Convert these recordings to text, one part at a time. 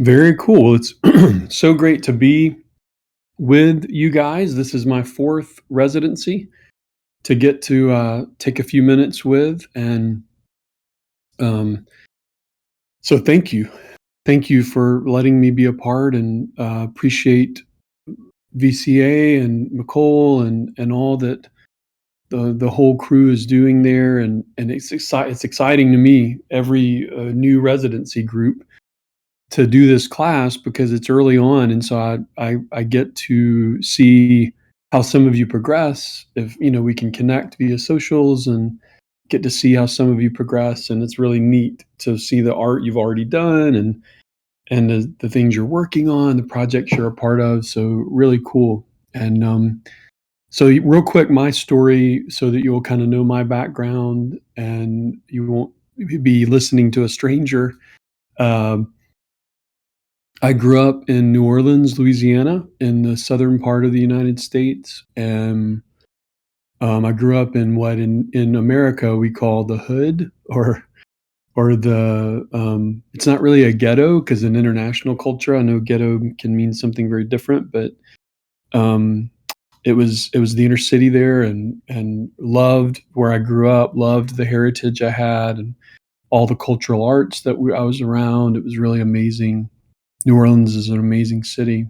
Very cool. It's so great to be with you guys. This is my fourth residency to get to take a few minutes with. And um, so thank you. Thank you for letting me be a part and appreciate VCA and McCole and all that the whole crew is doing there. And it's exciting to me, every new residency group, to do this class because it's early on, and so I get to see how some of you progress. If we can connect via socials and get to see how some of you progress, and it's really neat to see the art you've already done and the things you're working on, the projects you're a part of. So really cool. And so real quick, my story, so that you'll kind of know my background and you won't be listening to a stranger. Um, I grew up in New Orleans, Louisiana, in the southern part of the United States, and I grew up in what in America we call the hood, or the it's not really a ghetto because in international culture, I know ghetto can mean something very different, but um, it was the inner city there, and loved where I grew up, loved the heritage I had, and all the cultural arts that I was around. It was really amazing. New Orleans is an amazing city.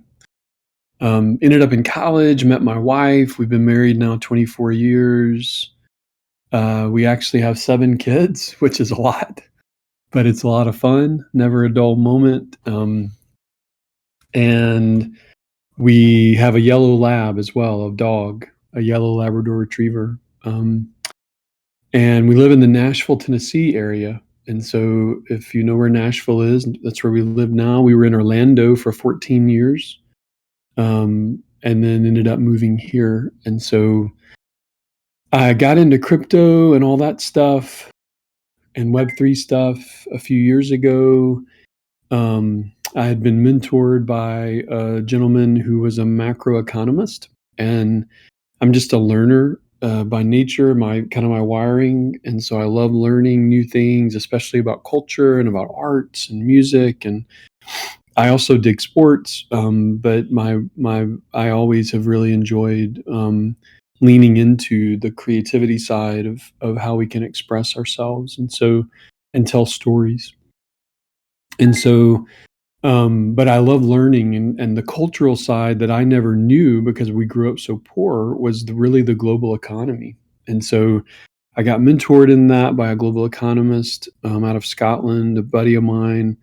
Ended up in college, met my wife. We've been married now 24 years. We actually have 7 kids, which is a lot, but it's a lot of fun. Never a dull moment. And we have a yellow lab as well, a dog, a yellow Labrador retriever. And we live in the Nashville, Tennessee area. And so if you know where Nashville is, that's where we live now. We were in Orlando for 14 years. And then ended up moving here. And so I got into crypto and all that stuff and Web3 stuff a few years ago. I had been mentored by a gentleman who was a macroeconomist, and I'm just a learner by nature, my wiring. And so I love learning new things, especially about culture and about arts and music. And I also dig sports, but I always have really enjoyed leaning into the creativity side of how we can express ourselves, and tell stories. And so, but I love learning, and the cultural side that I never knew because we grew up so poor was really the global economy. And so I got mentored in that by a global economist out of Scotland, a buddy of mine.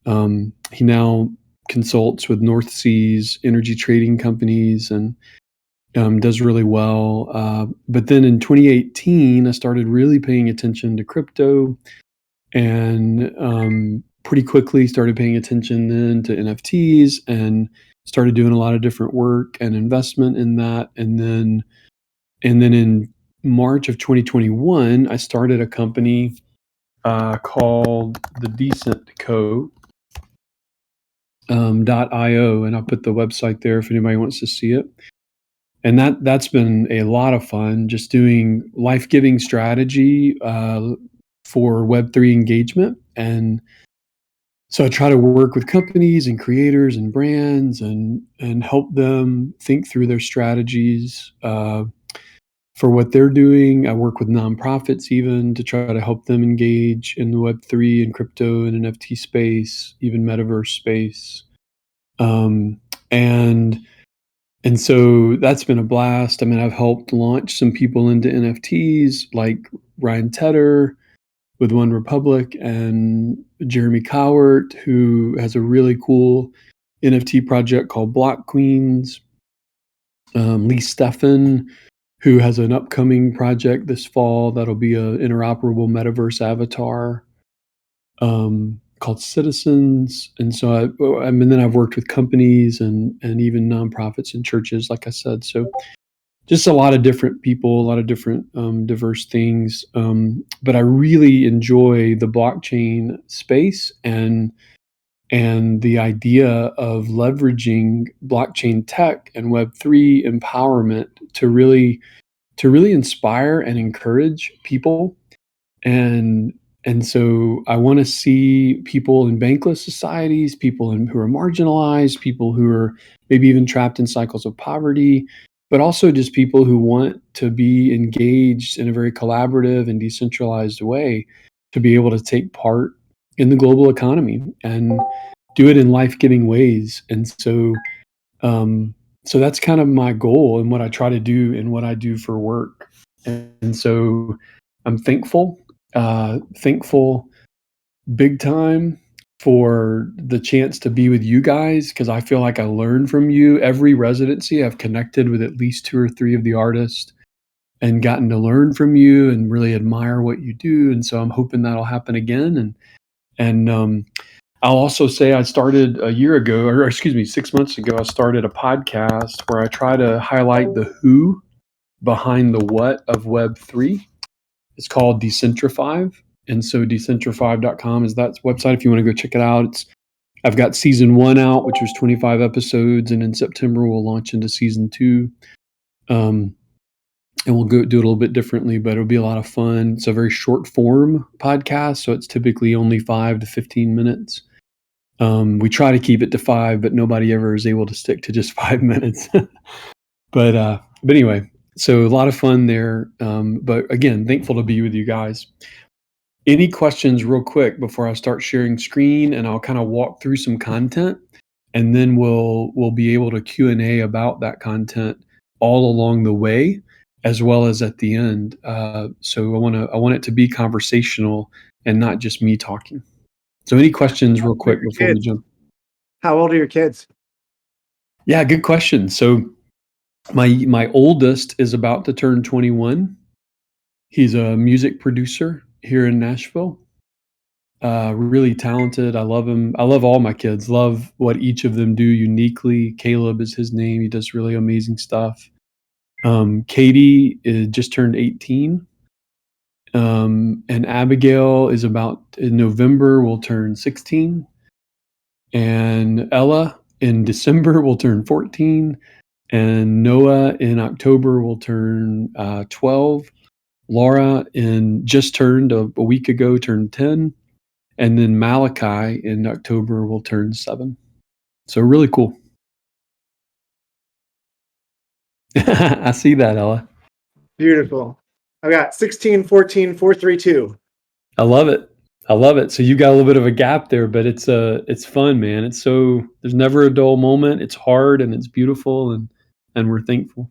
He now consults with North Seas energy trading companies and does really well. But then in 2018, I started really paying attention to crypto, and pretty quickly started paying attention then to NFTs, and started doing a lot of different work and investment in that. And then in March of 2021, I started a company called the Decent Co. .io, and I'll put the website there if anybody wants to see it. And that's been a lot of fun, just doing life-giving strategy for Web3 engagement. And so I try to work with companies and creators and brands and help them think through their strategies for what they're doing. I work with nonprofits even to try to help them engage in the Web3 and crypto and NFT space, even metaverse space. Um, and and so that's been a blast. I mean, I've helped launch some people into NFTs like Ryan Tedder with One Republic, and Jeremy Cowart, who has a really cool NFT project called Block Queens. Lee Steffen, who has an upcoming project this fall that'll be an interoperable metaverse avatar called Citizens. And so then I've worked with companies and even nonprofits and churches, like I said. So just a lot of different people, a lot of different diverse things. But I really enjoy the blockchain space and the idea of leveraging blockchain tech and Web3 empowerment to really inspire and encourage people, and And so I want to see people in bankless societies, who are marginalized, people who are maybe even trapped in cycles of poverty, but also just people who want to be engaged in a very collaborative and decentralized way to be able to take part in the global economy and do it in life-giving ways. And um, so that's kind of my goal and what I try to do and what I do for work. And so I'm thankful big time for the chance to be with you guys because I feel like I learn from you. Every residency, I've connected with at least 2 or 3 of the artists and gotten to learn from you and really admire what you do. And so I'm hoping that'll happen again. And I'll also say I started a year ago, or excuse me, 6 months ago, I started a podcast where I try to highlight the who behind the what of Web3. It's called Decentrify. And so decentrify.com is that website if you want to go check it out. I've got season 1 out, which was 25 episodes, and in September we'll launch into season 2. And we'll go do it a little bit differently, but it'll be a lot of fun. It's a very short form podcast, so it's typically only 5 to 15 minutes. We try to keep it to 5, but nobody ever is able to stick to just 5 minutes. But anyway, so a lot of fun there. But again, thankful to be with you guys. Any questions real quick before I start sharing screen, and I'll kind of walk through some content, and then we'll be able to Q&A about that content all along the way, as well as at the end. So I want it to be conversational and not just me talking. So any questions real quick before we jump? How old are your kids? Yeah, good question. So my oldest is about to turn 21. He's a music producer here in Nashville. Really talented. I love him. I love all my kids. Love what each of them do uniquely. Caleb is his name. He does really amazing stuff. Katie just turned 18. And Abigail is about in November will turn 16. And Ella in December will turn 14. And Noah in October will turn 12. Laura just turned a week ago, turned 10. And then Malachi in October will turn 7. So really cool. I see that, Ella. Beautiful. I've got 16, 14, 4, 3, 2. I love it. I love it. So you got a little bit of a gap there, but it's fun, man. There's never a dull moment. It's hard and it's beautiful and we're thankful.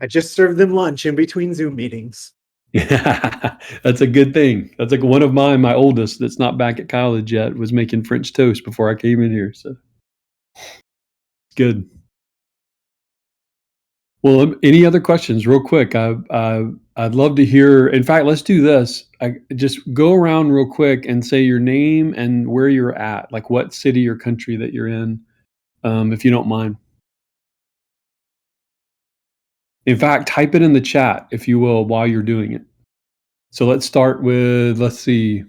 I just served them lunch in between Zoom meetings. Yeah, that's a good thing. That's like one of my oldest that's not back at college yet was making French toast before I came in here. So it's good. Well, any other questions real quick? I'd love to hear. In fact, let's do this. Just go around real quick and say your name and where you're at, like what city or country that you're in, if you don't mind. In fact, type it in the chat, if you will, while you're doing it. So let's start with, let's see.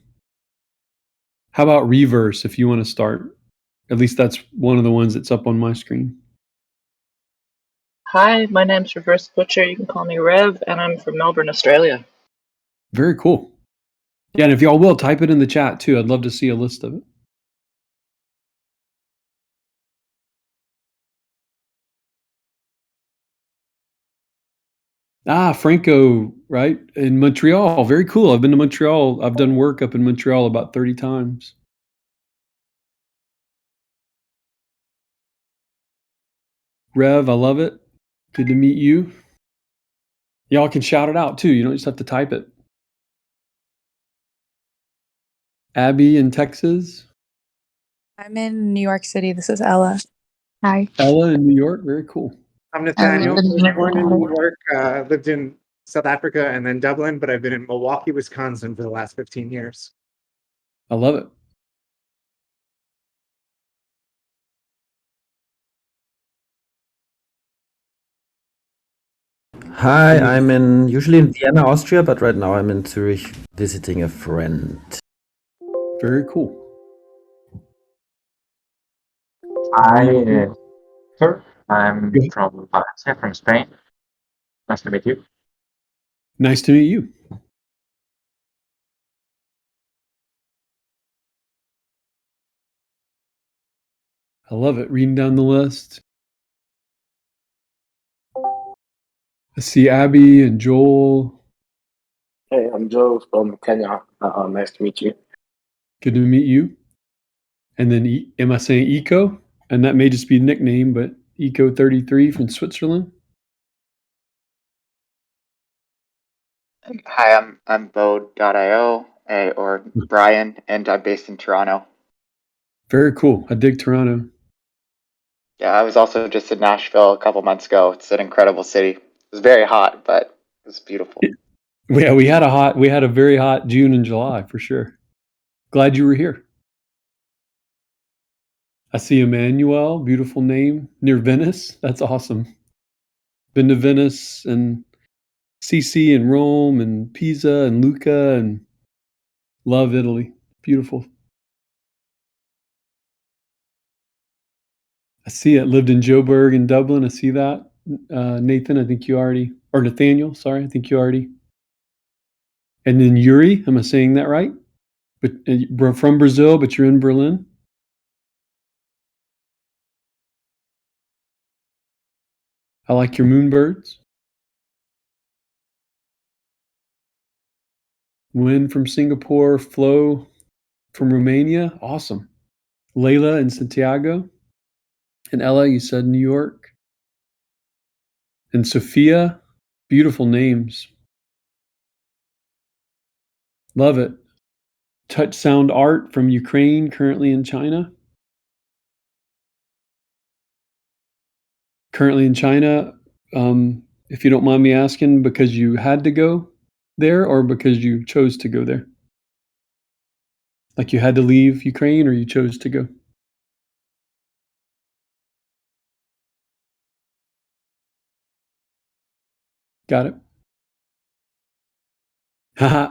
How about Reverse, if you want to start? At least that's one of the ones that's up on my screen. Hi, my name's Reverse Butcher. You can call me Rev, and I'm from Melbourne, Australia. Very cool. Yeah, and if y'all will, type it in the chat too. I'd love to see a list of it. Franco, right? In Montreal. Very cool. I've been to Montreal. I've done work up in Montreal about 30 times. Rev, I love it. Good to meet you. Y'all can shout it out too. You don't just have to type it. Abby in Texas. I'm in New York City. This is Ella. Hi. Ella in New York. Very cool. I'm Nathaniel. I was born in New York, lived in South Africa and then Dublin, but I've been in Milwaukee, Wisconsin for the last 15 years. I love it. Hi, I'm usually in Vienna, Austria, but right now I'm in Zurich visiting a friend. Very cool. Hi, sir. I'm from Valencia, from Spain. Nice to meet you. Nice to meet you. I love it. Reading down the list. I see Abby and Joel. Hey, I'm Joe from Kenya. Nice to meet you. Good to meet you. And then, am I saying Eco? And that may just be a nickname, but Eco33 from Switzerland. Hi, I'm Bo.io, or Brian, and I'm based in Toronto. Very cool. I dig Toronto. Yeah, I was also just in Nashville a couple months ago. It's an incredible city. It was very hot, but it was beautiful. Yeah, we had a very hot June and July for sure. Glad you were here. I see Emmanuel, beautiful name, near Venice. That's awesome. Been to Venice and Sicily and Rome and Pisa and Lucca and love Italy. Beautiful. I see it. Lived in Joburg in Dublin. I see that. Nathan, I think you already, or Nathaniel, sorry, I think you already. And then Yuri, am I saying that right? But from Brazil, but you're in Berlin. I like your moonbirds. Win from Singapore, Flo from Romania. Awesome. Layla in Santiago. And Ella, you said New York. And Sophia, beautiful names. Love it. Touch Sound Art from Ukraine, currently in China. Currently in China, if you don't mind me asking, because you had to go there or because you chose to go there? Like you had to leave Ukraine or you chose to go? Got it. Haha,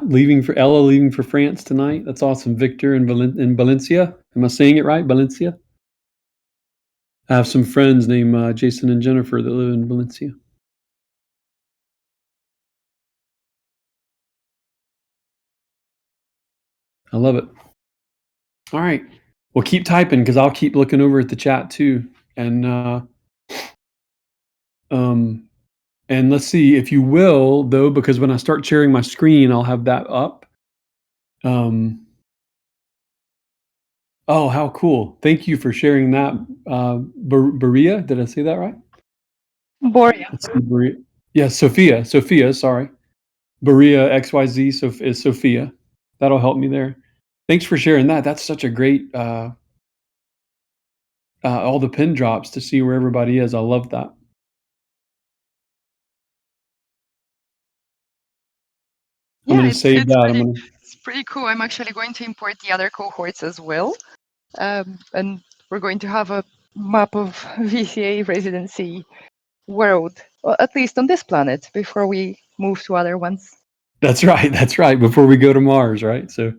Ella leaving for France tonight. That's awesome. Victor in Valencia. Am I saying it right? Valencia? I have some friends named Jason and Jennifer that live in Valencia. I love it. All right. Well, keep typing because I'll keep looking over at the chat too. And let's see, if you will, though, because when I start sharing my screen, I'll have that up. Oh, how cool. Thank you for sharing that. Berea, did I say that right? Boria. Let's see, Berea. Yeah, Sophia, sorry. Berea XYZ is Sophia. That'll help me there. Thanks for sharing that. That's such a great, all the pin drops to see where everybody is. I love that. I'm going to save that. It's pretty cool. I'm actually going to import the other cohorts as well. And we're going to have a map of VCA residency world, or at least on this planet, before we move to other ones. That's right. That's right. Before we go to Mars, right? So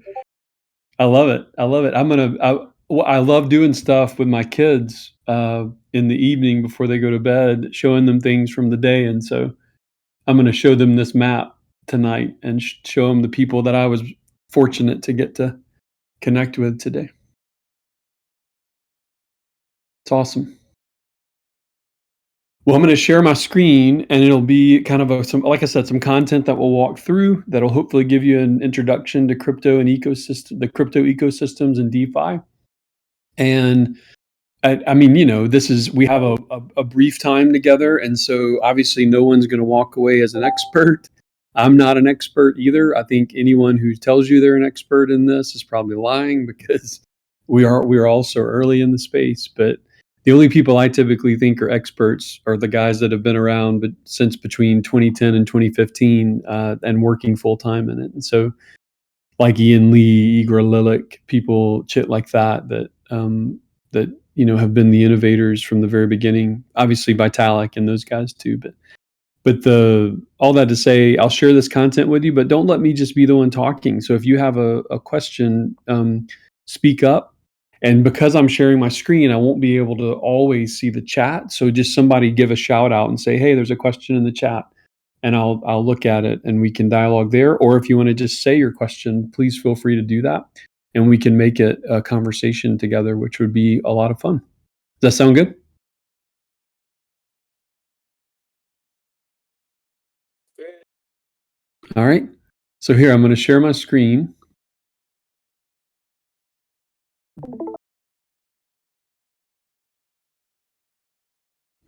I love it. I love it. I love doing stuff with my kids in the evening before they go to bed, showing them things from the day. And so I'm going to show them this map tonight and show them the people that I was fortunate to get to connect with today. It's awesome. Well, I'm going to share my screen and it'll be kind of some, like I said, some content that we'll walk through that'll hopefully give you an introduction to crypto and the crypto ecosystems and DeFi. And I mean, we have a brief time together. And so obviously no one's going to walk away as an expert. I'm not an expert either. I think anyone who tells you they're an expert in this is probably lying because we are all so early in the space. But the only people I typically think are experts are the guys that have been around since between 2010 and 2015 and working full time in it. And so like Ian Lee, Igor Lilik, people like that have been the innovators from the very beginning. Obviously Vitalik and those guys too, but all that to say, I'll share this content with you, but don't let me just be the one talking. So if you have a question, speak up. And because I'm sharing my screen, I won't be able to always see the chat. So just somebody give a shout out and say, hey, there's a question in the chat. And I'll look at it and we can dialogue there. Or if you want to just say your question, please feel free to do that. And we can make it a conversation together, which would be a lot of fun. Does that sound good? All right. So here, I'm going to share my screen.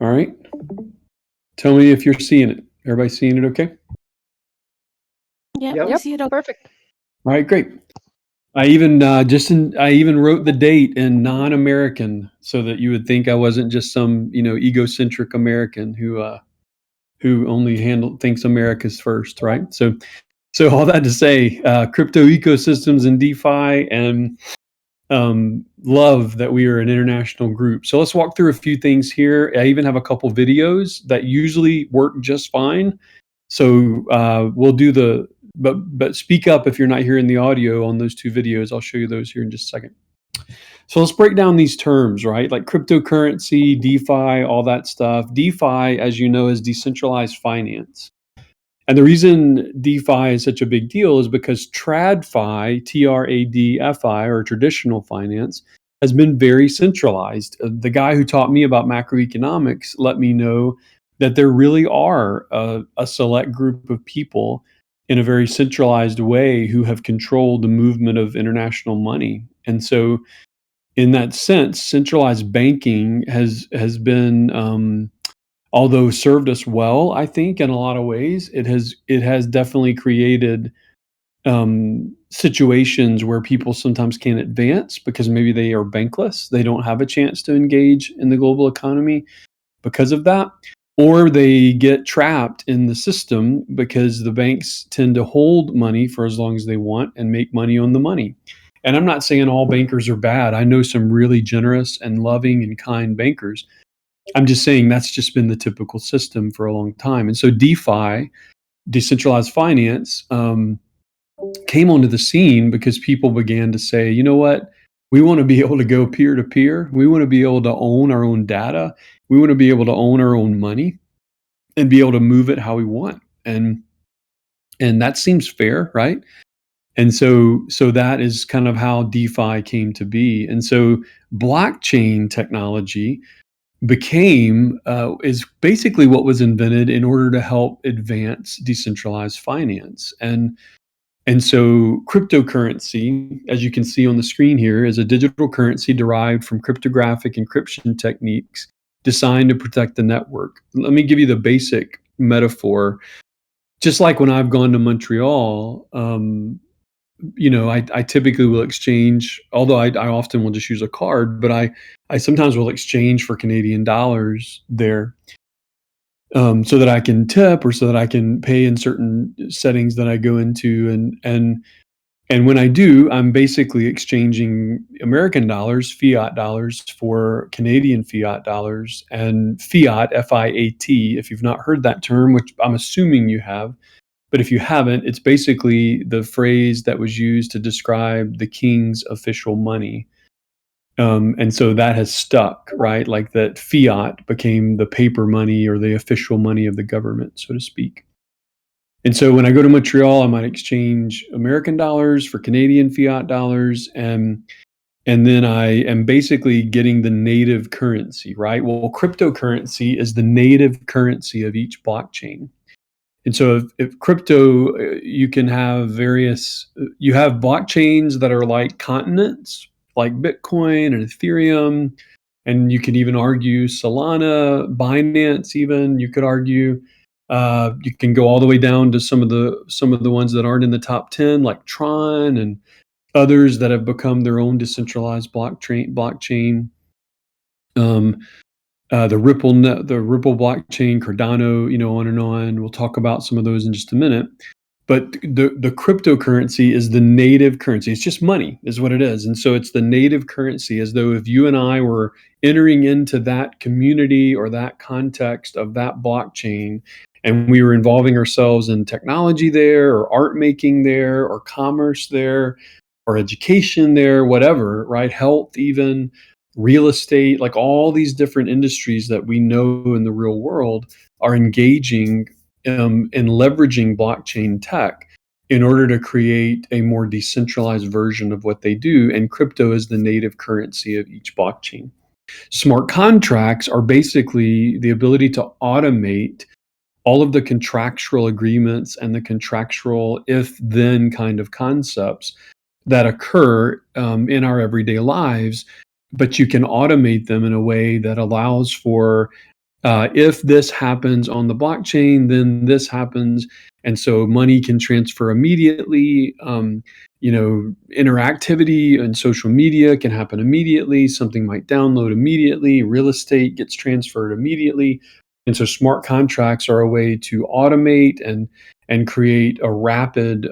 All right. Tell me if you're seeing it. Everybody seeing it okay? Yeah, we see it. Okay. Perfect. All right, great. I even I even wrote the date in non-American so that you would think I wasn't just some egocentric American who only thinks America's first, right? So all that to say, crypto ecosystems and DeFi, and love that we are an international group. So let's walk through a few things here. I even have a couple videos that usually work just fine. So we'll do but speak up if you're not hearing the audio on those two videos. I'll show you those here in just a second. So let's break down these terms, right? Like cryptocurrency, DeFi, all that stuff. DeFi, as you know, is decentralized finance. And the reason DeFi is such a big deal is because TradFi, TradFi, or traditional finance, has been very centralized. The guy who taught me about macroeconomics let me know that there really are a select group of people in a very centralized way who have controlled the movement of international money. And so, in that sense, centralized banking has been although served us well, I think in a lot of ways, it has definitely created situations where people sometimes can't advance because maybe they are bankless. They don't have a chance to engage in the global economy because of that, or they get trapped in the system because the banks tend to hold money for as long as they want and make money on the money. And I'm not saying all bankers are bad. I know some really generous and loving and kind bankers. I'm just saying that's just been the typical system for a long time. And so DeFi, decentralized finance, came onto the scene because people began to say, you know what? We want to be able to go peer to peer. We want to be able to own our own data. We want to be able to own our own money and be able to move it how we want. And that seems fair, right? And so that is kind of how DeFi came to be. And so blockchain technology is basically what was invented in order to help advance decentralized finance. And so cryptocurrency, as you can see on the screen here, is a digital currency derived from cryptographic encryption techniques designed to protect the network. Let me give you the basic metaphor. Just like when I've gone to Montreal, I typically will exchange, although I often will just use a card, but I sometimes will exchange for Canadian dollars there, so that I can tip or so that I can pay in certain settings that I go into. And when I do, I'm basically exchanging American dollars, fiat dollars, for Canadian fiat dollars. And fiat, F-I-A-T, if you've not heard that term, which I'm assuming you have, but if you haven't, it's basically the phrase that was used to describe the king's official money. And so that has stuck, right? Like that fiat became the paper money or the official money of the government, so to speak. And so when I go to Montreal, I might exchange American dollars for Canadian fiat dollars, and then I am basically getting the native currency, right? Well, cryptocurrency is the native currency of each blockchain. And so if crypto, you can have you have blockchains that are like continents, like Bitcoin and Ethereum, and you can even argue Solana, Binance even, you could argue. You can go all the way down to some of the ones that aren't in the top 10, like Tron and others that have become their own decentralized blockchain. The Ripple blockchain, Cardano, on and on. We'll talk about some of those in just a minute. But the cryptocurrency is the native currency. It's just money, is what it is. And so it's the native currency, as though if you and I were entering into that community or that context of that blockchain, and we were involving ourselves in technology there, or art making there, or commerce there, or education there, whatever, right? Health, even real estate, like all these different industries that we know in the real world are engaging in leveraging blockchain tech in order to create a more decentralized version of what they do. And crypto is the native currency of each blockchain. Smart contracts are basically the ability to automate all of the contractual agreements and the contractual if-then kind of concepts that occur in our everyday lives, but you can automate them in a way that allows for if this happens on the blockchain, then this happens, and so money can transfer immediately. Interactivity and social media can happen immediately. Something might download immediately. Real estate gets transferred immediately. And so smart contracts are a way to automate and create a rapid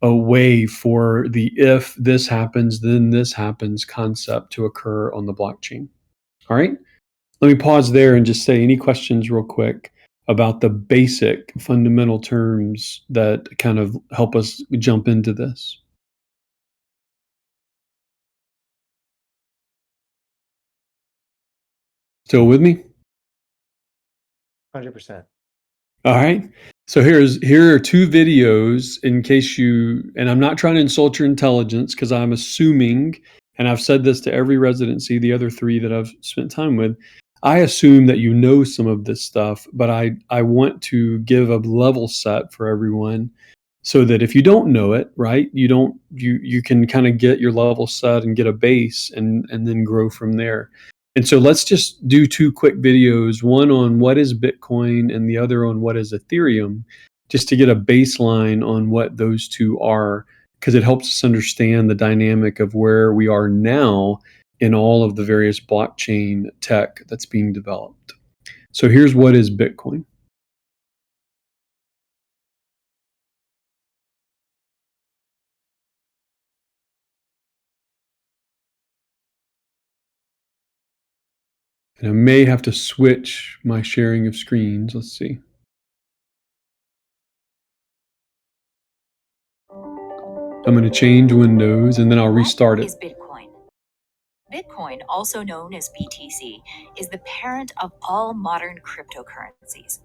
a way for the if this happens, then this happens concept to occur on the blockchain. All right. Let me pause there and just say any questions real quick about the basic fundamental terms that kind of help us jump into this. Still with me? 100%. All right. So here are two videos in case and I'm not trying to insult your intelligence because I'm assuming, and I've said this to every residency, the other three that I've spent time with, I assume that you know some of this stuff, but I want to give a level set for everyone so that if you don't know it, right, you can kind of get your level set and get a base and then grow from there. And so let's just do two quick videos, one on what is Bitcoin and the other on what is Ethereum, just to get a baseline on what those two are, because it helps us understand the dynamic of where we are now in all of the various blockchain tech that's being developed. So here's what is Bitcoin. And I may have to switch my sharing of screens. Let's see. I'm going to change windows and then I'll restart it. What is Bitcoin? Bitcoin, also known as BTC, is the parent of all modern cryptocurrencies.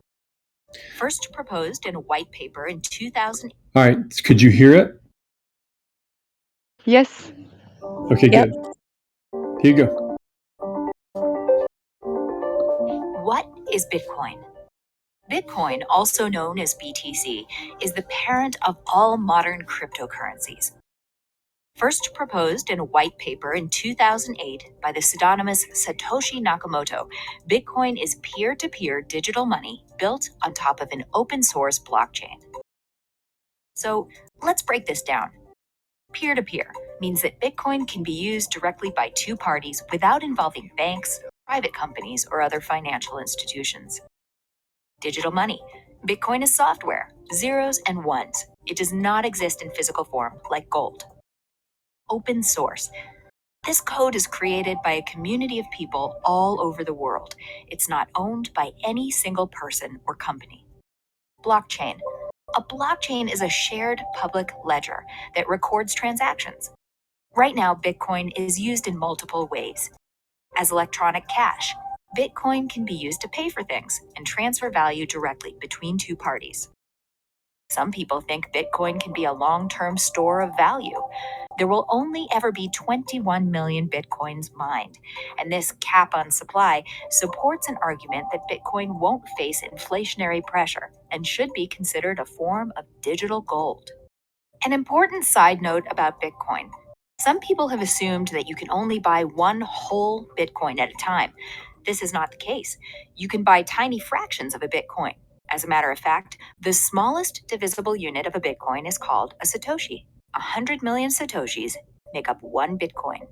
First proposed in a white paper in 2000. All right. Could you hear it? Yes. Okay, Yep. good. Here you go. What is Bitcoin? Bitcoin, also known as BTC, is the parent of all modern cryptocurrencies. First proposed in a white paper in 2008 by the pseudonymous Satoshi Nakamoto, Bitcoin is peer-to-peer digital money built on top of an open-source blockchain. So let's break this down. Peer-to-peer means that Bitcoin can be used directly by two parties without involving banks, private companies, or other financial institutions. Digital money. Bitcoin is software, zeros and ones. It does not exist in physical form like gold. Open source. This code is created by a community of people all over the world. It's not owned by any single person or company. Blockchain. A blockchain is a shared public ledger that records transactions. Right now, Bitcoin is used in multiple ways. As electronic cash, Bitcoin can be used to pay for things and transfer value directly between two parties. Some people think Bitcoin can be a long-term store of value. There will only ever be 21 million Bitcoins mined, and this cap on supply supports an argument that Bitcoin won't face inflationary pressure and should be considered a form of digital gold. An important side note about Bitcoin. Some people have assumed that you can only buy one whole Bitcoin at a time. This is not the case. You can buy tiny fractions of a Bitcoin. As a matter of fact, the smallest divisible unit of a Bitcoin is called a Satoshi. 100 million Satoshis make up one Bitcoin.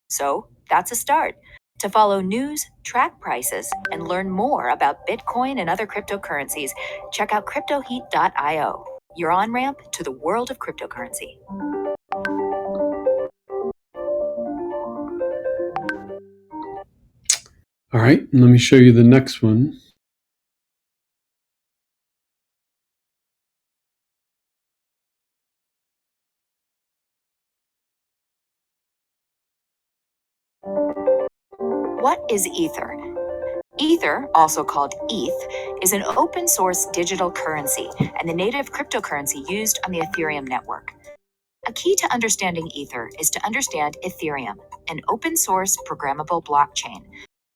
So that's a start. To follow news, track prices, and learn more about Bitcoin and other cryptocurrencies, check out cryptoheat.io, your on-ramp to the world of cryptocurrency. All right, let me show you the next one. What is Ether? Ether, also called ETH, is an open source digital currency and the native cryptocurrency used on the Ethereum network. A key to understanding Ether is to understand Ethereum, an open source programmable blockchain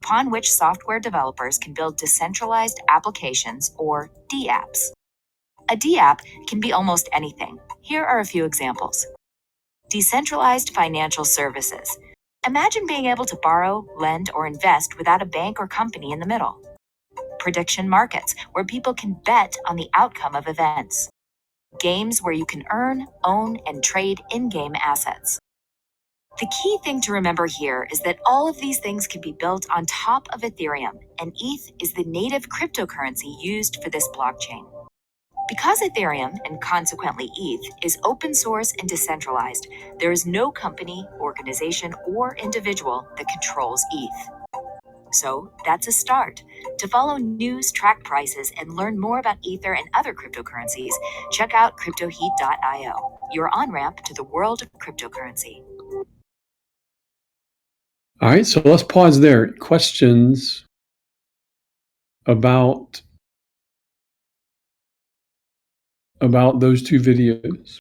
upon which software developers can build decentralized applications or dApps. A dApp can be almost anything. Here are a few examples. Decentralized financial services. Imagine being able to borrow, lend, or invest without a bank or company in the middle. Prediction markets, where people can bet on the outcome of events. Games where you can earn, own, and trade in-game assets. The key thing to remember here is that all of these things can be built on top of Ethereum, and ETH is the native cryptocurrency used for this blockchain. Because Ethereum, and consequently ETH, is open source and decentralized, there is no company, organization, or individual that controls ETH. So that's a start. To follow news, track prices, and learn more about Ether and other cryptocurrencies, check out cryptoheat.io, your on-ramp to the world of cryptocurrency. All right, so let's pause there. Questions about those two videos?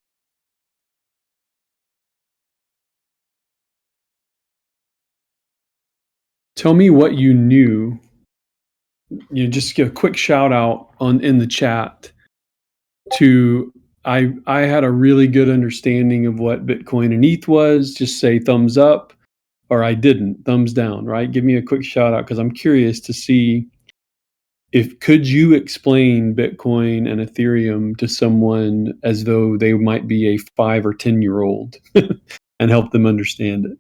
Tell me what you knew. You know, just give a quick shout out in the chat to I had a really good understanding of what Bitcoin and ETH was. Just say thumbs up, or I didn't, thumbs down, right? Give me a quick shout out because I'm curious to see could you explain Bitcoin and Ethereum to someone as though they might be a 5 or 10-year-old and help them understand it?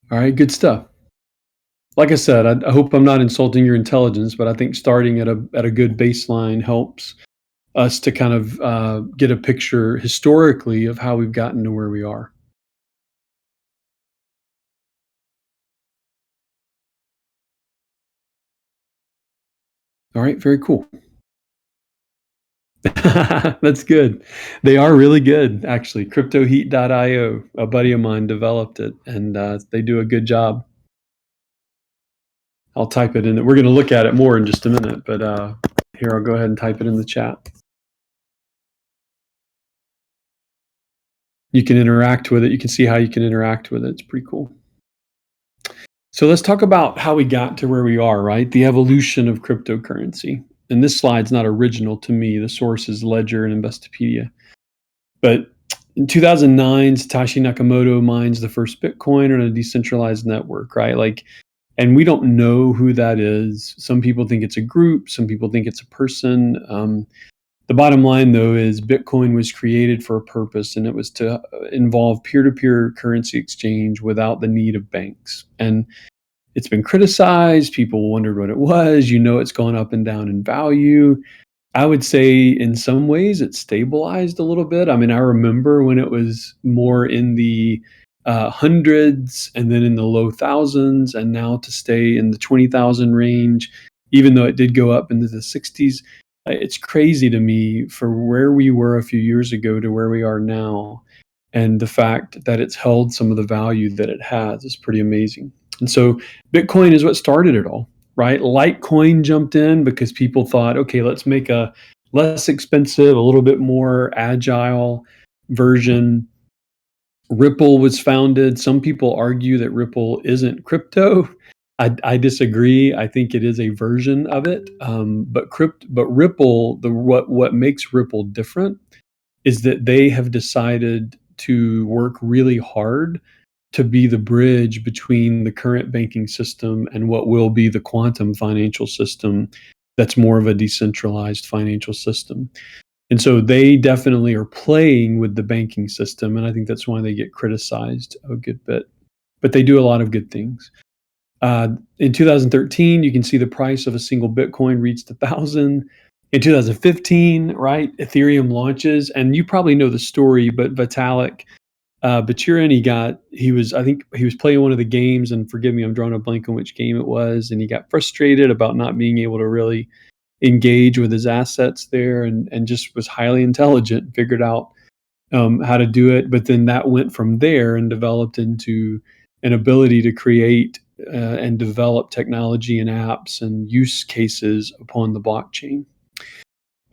All right, good stuff. Like I said, I hope I'm not insulting your intelligence, but I think starting at a good baseline helps us to kind of get a picture historically of how we've gotten to where we are. All right, very cool. That's good. They are really good, actually. Cryptoheat.io, a buddy of mine developed it, and they do a good job. I'll type it in. We're going to look at it more in just a minute, but here, I'll go ahead and type it in the chat. You can interact with it. You can see how you can interact with it. It's pretty cool. So let's talk about how we got to where we are, right? The evolution of cryptocurrency. And this slide's not original to me. The source is Ledger and Investopedia. But in 2009, Satoshi Nakamoto mines the first Bitcoin on a decentralized network, right? And we don't know who that is. Some people think it's a group. Some people think it's a person. The bottom line, though, is Bitcoin was created for a purpose, and it was to involve peer-to-peer currency exchange without the need of banks. And it's been criticized. People wondered what it was. It's gone up and down in value. I would say in some ways it's stabilized a little bit. I mean, I remember when it was more in the hundreds and then in the low thousands, and now to stay in the 20,000 range, even though it did go up into the 60s. It's crazy to me for where we were a few years ago to where we are now. And the fact that it's held some of the value that it has is pretty amazing. And so Bitcoin is what started it all, right? Litecoin jumped in because people thought, okay, let's make a less expensive, a little bit more agile version. Ripple was founded. Some people argue that Ripple isn't crypto. I disagree. I think it is a version of it. But Ripple, what makes Ripple different is that they have decided to work really hard to be the bridge between the current banking system and what will be the quantum financial system that's more of a decentralized financial system. And so they definitely are playing with the banking system, and I think that's why they get criticized a good bit. But they do a lot of good things. In 2013, you can see the price of a single Bitcoin reached 1,000. In 2015, right, Ethereum launches, and you probably know the story, but Vitalik Buterin, I think he was playing one of the games, and forgive me, I'm drawing a blank on which game it was, and he got frustrated about not being able to really engage with his assets there, and just was highly intelligent, figured out how to do it. But then that went from there and developed into an ability to create and develop technology and apps and use cases upon the blockchain.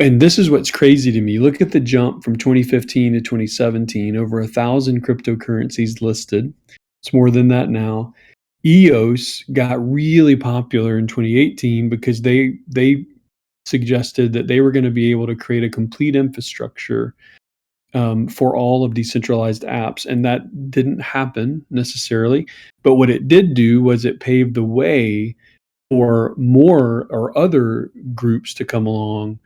And this is what's crazy to me. Look at the jump from 2015 to 2017, over 1,000 cryptocurrencies listed. It's more than that now. EOS got really popular in 2018 because they suggested that they were going to be able to create a complete infrastructure for all of decentralized apps. And that didn't happen necessarily. But what it did do was it paved the way for more or other groups to come along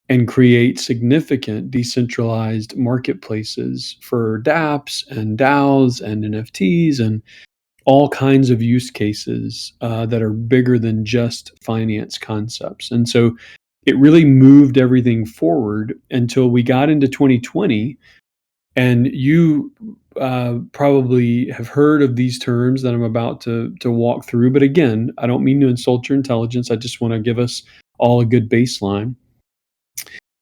and create significant decentralized marketplaces for dApps and DAOs and NFTs and all kinds of use cases that are bigger than just finance concepts. And so it really moved everything forward until we got into 2020. And you probably have heard of these terms that I'm about to walk through. But again, I don't mean to insult your intelligence. I just want to give us all a good baseline.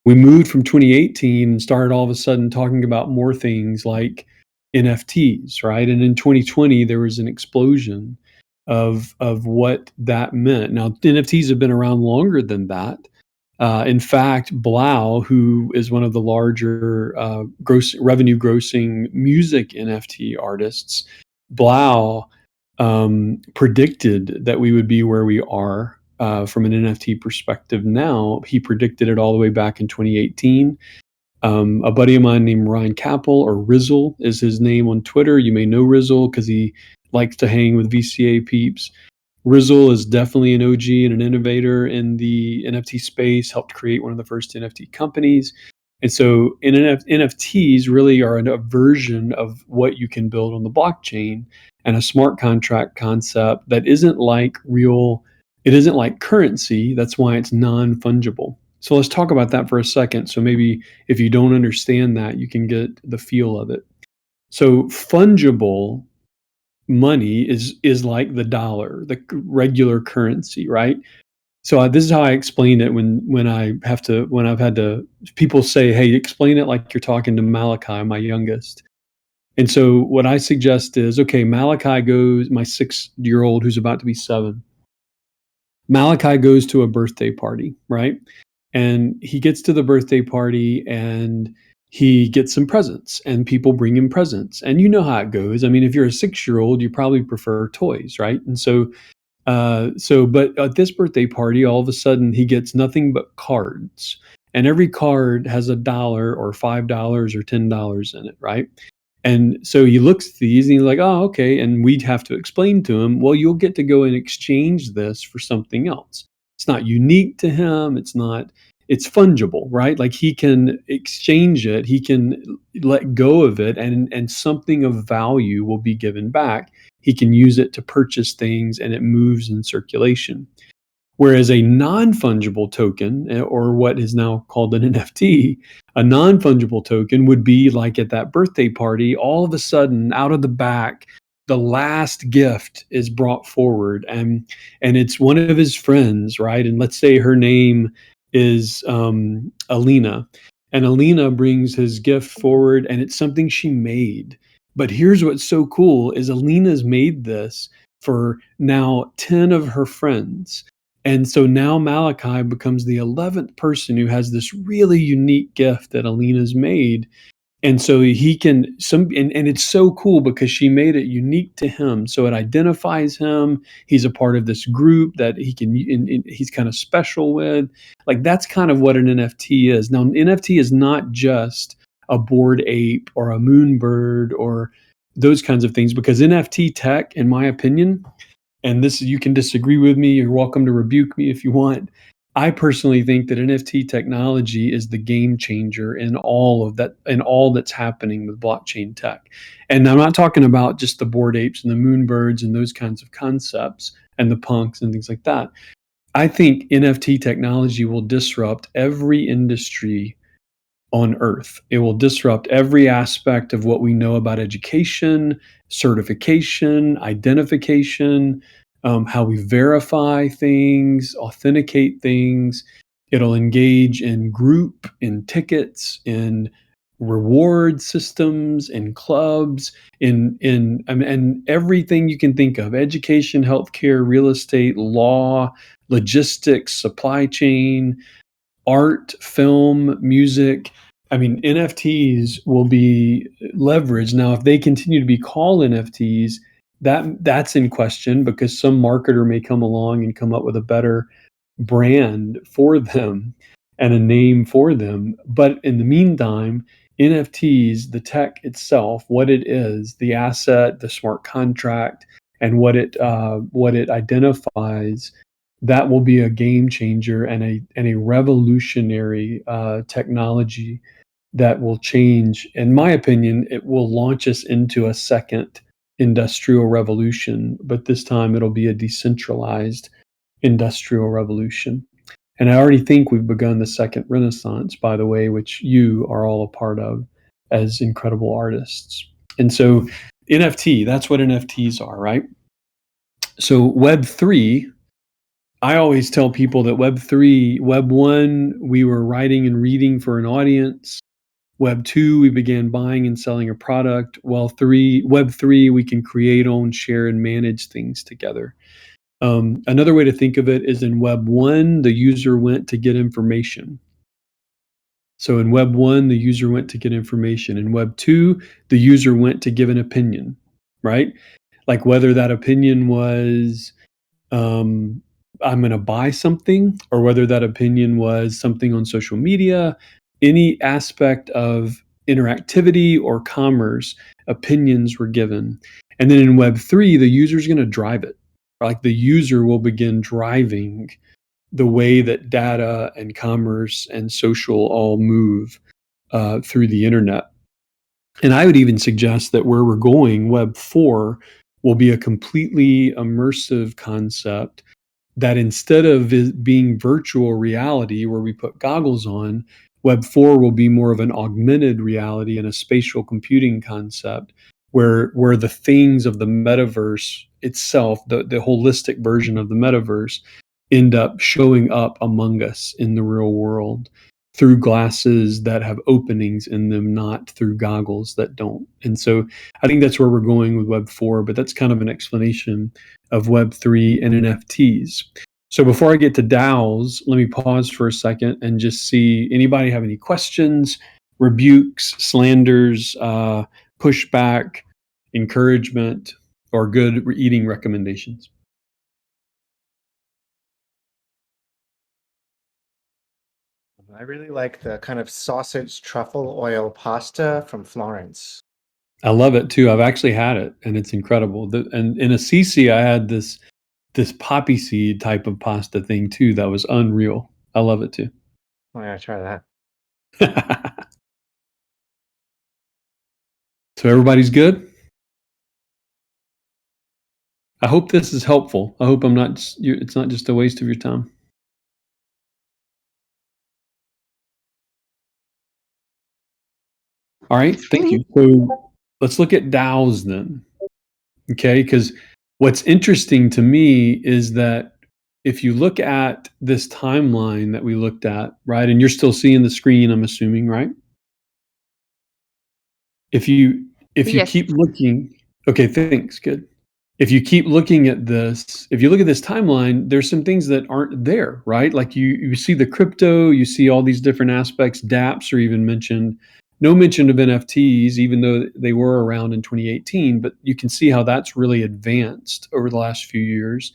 We moved from 2018 and started all of a sudden talking about more things like NFTs, right? And in 2020, there was an explosion of what that meant. Now, NFTs have been around longer than that. In fact, Blau, who is one of the larger revenue grossing music NFT artists, Blau predicted that we would be where we are from an NFT perspective now. He predicted it all the way back in 2018. A buddy of mine named Ryan Capel, or Rizzle is his name on Twitter. You may know Rizzle because he likes to hang with VCA peeps. Rizzle is definitely an OG and an innovator in the NFT space, helped create one of the first NFT companies. And so NFTs really are a version of what you can build on the blockchain, and a smart contract concept that isn't like it isn't like currency. That's why it's non-fungible. So let's talk about that for a second. So maybe if you don't understand that, you can get the feel of it. So fungible money is like the dollar, the regular currency, right? So this is how I explain it when I've had to, people say, hey, explain it like you're talking to Malachi, my youngest. And so what I suggest is, okay, Malachi goes, my 6-year-old who's about to be 7, Malachi goes to a birthday party, right? And he gets to the birthday party and he gets some presents, and people bring him presents. And you know how it goes. I mean, if you're a 6-year-old, you probably prefer toys, right? And but at this birthday party, all of a sudden he gets nothing but cards. And every card has $1 or $5 or $10 in it, right? And so he looks at these and he's like, oh, okay. And we'd have to explain to him, well, you'll get to go and exchange this for something else. It's not unique to him. It's fungible, right? Like he can exchange it, he can let go of it, and something of value will be given back. He can use it to purchase things, and it moves in circulation. Whereas a non-fungible token, or what is now called an NFT, a non-fungible token would be like at that birthday party, all of a sudden, out of the back, the last gift is brought forward, and it's one of his friends, right? And let's say her name is Alina, and Alina brings his gift forward, and it's something she made. But here's what's so cool is Alina's made this for now 10 of her friends. And so now Malachi becomes the 11th person who has this really unique gift that Alina's made. And so he can and it's so cool because she made it unique to him. So it identifies him. He's a part of this group that he's kind of special with. Like that's kind of what an NFT is. Now, an NFT is not just a Bored Ape or a Moonbird or those kinds of things, because NFT tech, in my opinion, and this, you can disagree with me, you're welcome to rebuke me if you want. I personally think that NFT technology is the game changer in all of that, in all that's happening with blockchain tech. And I'm not talking about just the Bored Apes and the Moonbirds and those kinds of concepts and the punks and things like that. I think NFT technology will disrupt every industry on Earth. It will disrupt every aspect of what we know about education, certification, identification, how we verify things, authenticate things. It'll engage in group, in tickets, in reward systems, in clubs, and everything you can think of: education, healthcare, real estate, law, logistics, supply chain, art, film, music. I mean, NFTs will be leveraged. Now, if they continue to be called NFTs, that's in question, because some marketer may come along and come up with a better brand for them and a name for them. But in the meantime, NFTs, the tech itself, what it is, the asset, the smart contract, and what it identifies, that will be a game changer and a revolutionary technology that will change. In my opinion, it will launch us into a second industrial revolution, but this time it'll be a decentralized industrial revolution. And I already think we've begun the second renaissance, by the way, which you are all a part of as incredible artists. And so NFT, that's what NFTs are, right? So Web3, I always tell people that Web3, Web1, we were writing and reading for an audience. Web2, we began buying and selling a product. Web3, we can create, own, share, and manage things together. Another way to think of it is in Web 1, the user went to get information. So in Web 1, the user went to get information. In Web 2, the user went to give an opinion, right? Like whether that opinion was, I'm going to buy something, or whether that opinion was something on social media, any aspect of interactivity or commerce, opinions were given. And then in Web 3, the user's going to drive it. Like the user will begin driving the way that data and commerce and social all move through the internet. And I would even suggest that where we're going, Web 4 will be a completely immersive concept that, instead of being virtual reality where we put goggles on, Web 4 will be more of an augmented reality and a spatial computing concept where the things of the metaverse itself, the holistic version of the metaverse, end up showing up among us in the real world through glasses that have openings in them, not through goggles that don't. And so I think that's where we're going with Web 4, but that's kind of an explanation of Web 3 and NFTs. So before I get to DAOs, let me pause for a second and just see, anybody have any questions, rebukes, slanders, pushback, encouragement, or good eating recommendations? I really like the kind of sausage truffle oil pasta from Florence. I love it too. I've actually had it, and it's incredible. And in Assisi, I had this poppy seed type of pasta thing too that was unreal. I love it too. Oh, yeah, try that. So everybody's good? I hope this is helpful. I hope it's not just a waste of your time. All right, thank you. So let's look at DAOs then. Okay, because what's interesting to me is that if you look at this timeline that we looked at, right, and you're still seeing the screen, I'm assuming, right? If you Yes. keep looking, okay, thanks, good. If you keep looking at this, if you look at this timeline, there's some things that aren't there, right? Like you see the crypto, you see all these different aspects. dApps are even mentioned. No mention of NFTs, even though they were around in 2018, but you can see how that's really advanced over the last few years.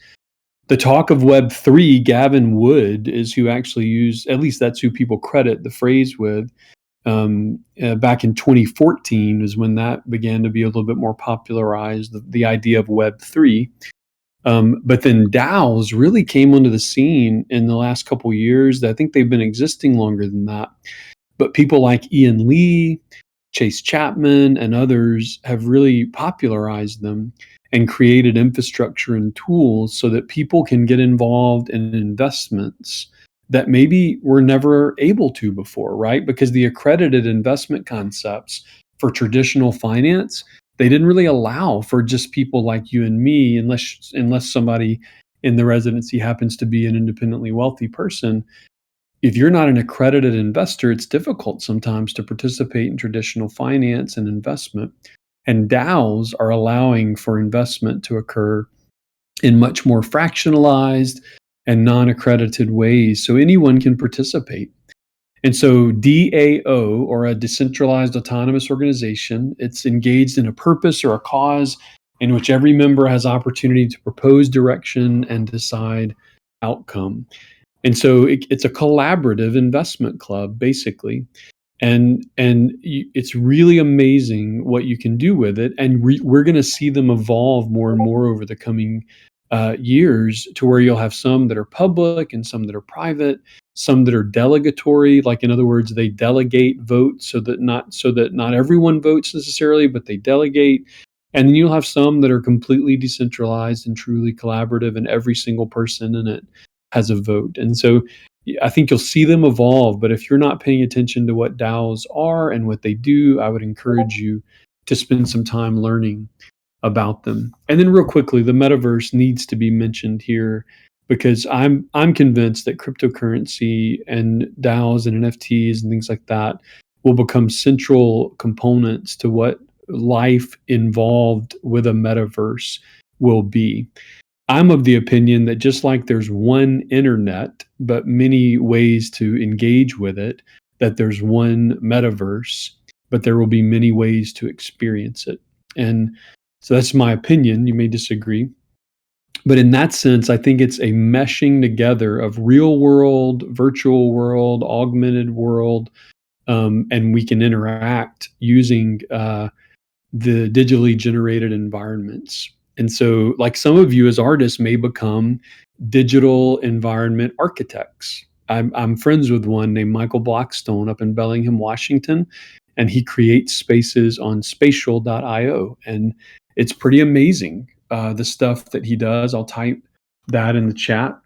The talk of Web 3, Gavin Wood is who actually used, at least that's who people credit the phrase with. Back in 2014 is when that began to be a little bit more popularized, the idea of Web 3. But then DAOs really came onto the scene in the last couple of years. I think they've been existing longer than that. But people like Ian Lee, Chase Chapman, and others have really popularized them and created infrastructure and tools so that people can get involved in investments that maybe were never able to before, right? Because the accredited investment concepts for traditional finance, they didn't really allow for just people like you and me, unless somebody in the residency happens to be an independently wealthy person. if you're not an accredited investor, it's difficult sometimes to participate in traditional finance and investment. And DAOs are allowing for investment to occur in much more fractionalized and non-accredited ways, so anyone can participate. And so DAO, or a decentralized autonomous organization, it's engaged in a purpose or a cause in which every member has opportunity to propose direction and decide outcome. And so it's a collaborative investment club, basically. It's really amazing what you can do with it. And we're going to see them evolve more and more over the coming years, to where you'll have some that are public and some that are private, some that are delegatory, like in other words, they delegate votes so that not everyone votes necessarily, but they delegate. And then you'll have some that are completely decentralized and truly collaborative, and every single person in it has a vote. And so I think you'll see them evolve. But if you're not paying attention to what DAOs are and what they do, I would encourage you to spend some time learning about them. And then real quickly, the metaverse needs to be mentioned here, because I'm convinced that cryptocurrency and DAOs and NFTs and things like that will become central components to what life involved with a metaverse will be. I'm of the opinion that just like there's one internet, but many ways to engage with it, that there's one metaverse, but there will be many ways to experience it. And so that's my opinion. You may disagree. But in that sense, I think it's a meshing together of real world, virtual world, augmented world, and we can interact using the digitally generated environments. And so, like, some of you as artists may become digital environment architects. I'm friends with one named Michael Blackstone up in Bellingham, Washington, and he creates spaces on spatial.io. And it's pretty amazing, the stuff that he does. I'll type that in the chat.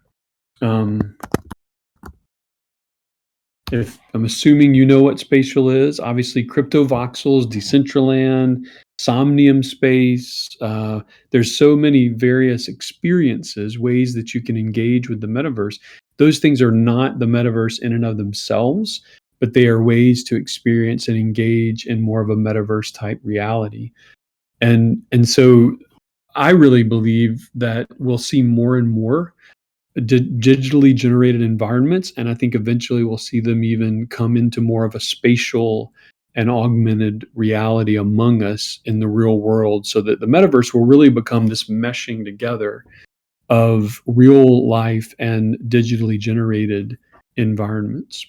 If I'm assuming you know what spatial is, obviously crypto voxels, Decentraland, Somnium Space. There's so many various experiences, ways that you can engage with the metaverse. Those things are not the metaverse in and of themselves, but they are ways to experience and engage in more of a metaverse type reality. And so I really believe that we'll see more and more digitally generated environments, and I think eventually we'll see them even come into more of a spatial and augmented reality among us in the real world, so that the metaverse will really become this meshing together of real life and digitally generated environments.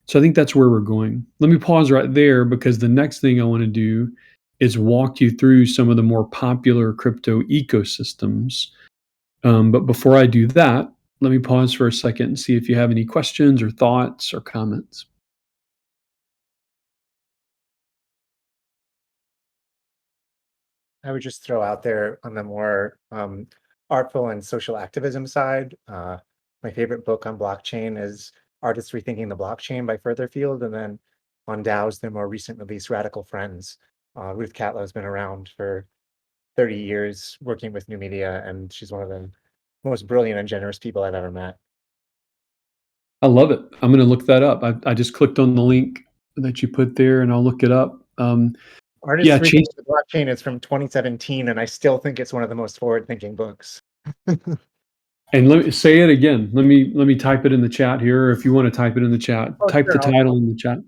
So I think that's where we're going. Let me pause right there, because the next thing I want to do is walk you through some of the more popular crypto ecosystems. But before I do that, let me pause for a second and see if you have any questions or thoughts or comments. I would just throw out there, on the more artful and social activism side, my favorite book on blockchain is Artists Rethinking the Blockchain by Furtherfield. And then on DAOs, their more recent release, Radical Friends. Ruth Catlow has been around for 30 years working with new media, and she's one of the most brilliant and generous people I've ever met. I love it. I'm going to look that up. I just clicked on the link that you put there, and I'll look it up. Artists Yeah, Rethinking Chase. the Blockchain is from 2017, and I still think it's one of the most forward-thinking books. And let me say it again. Let me type it in the chat here, or if you want to type it in the chat, type Sure, the title in the chat.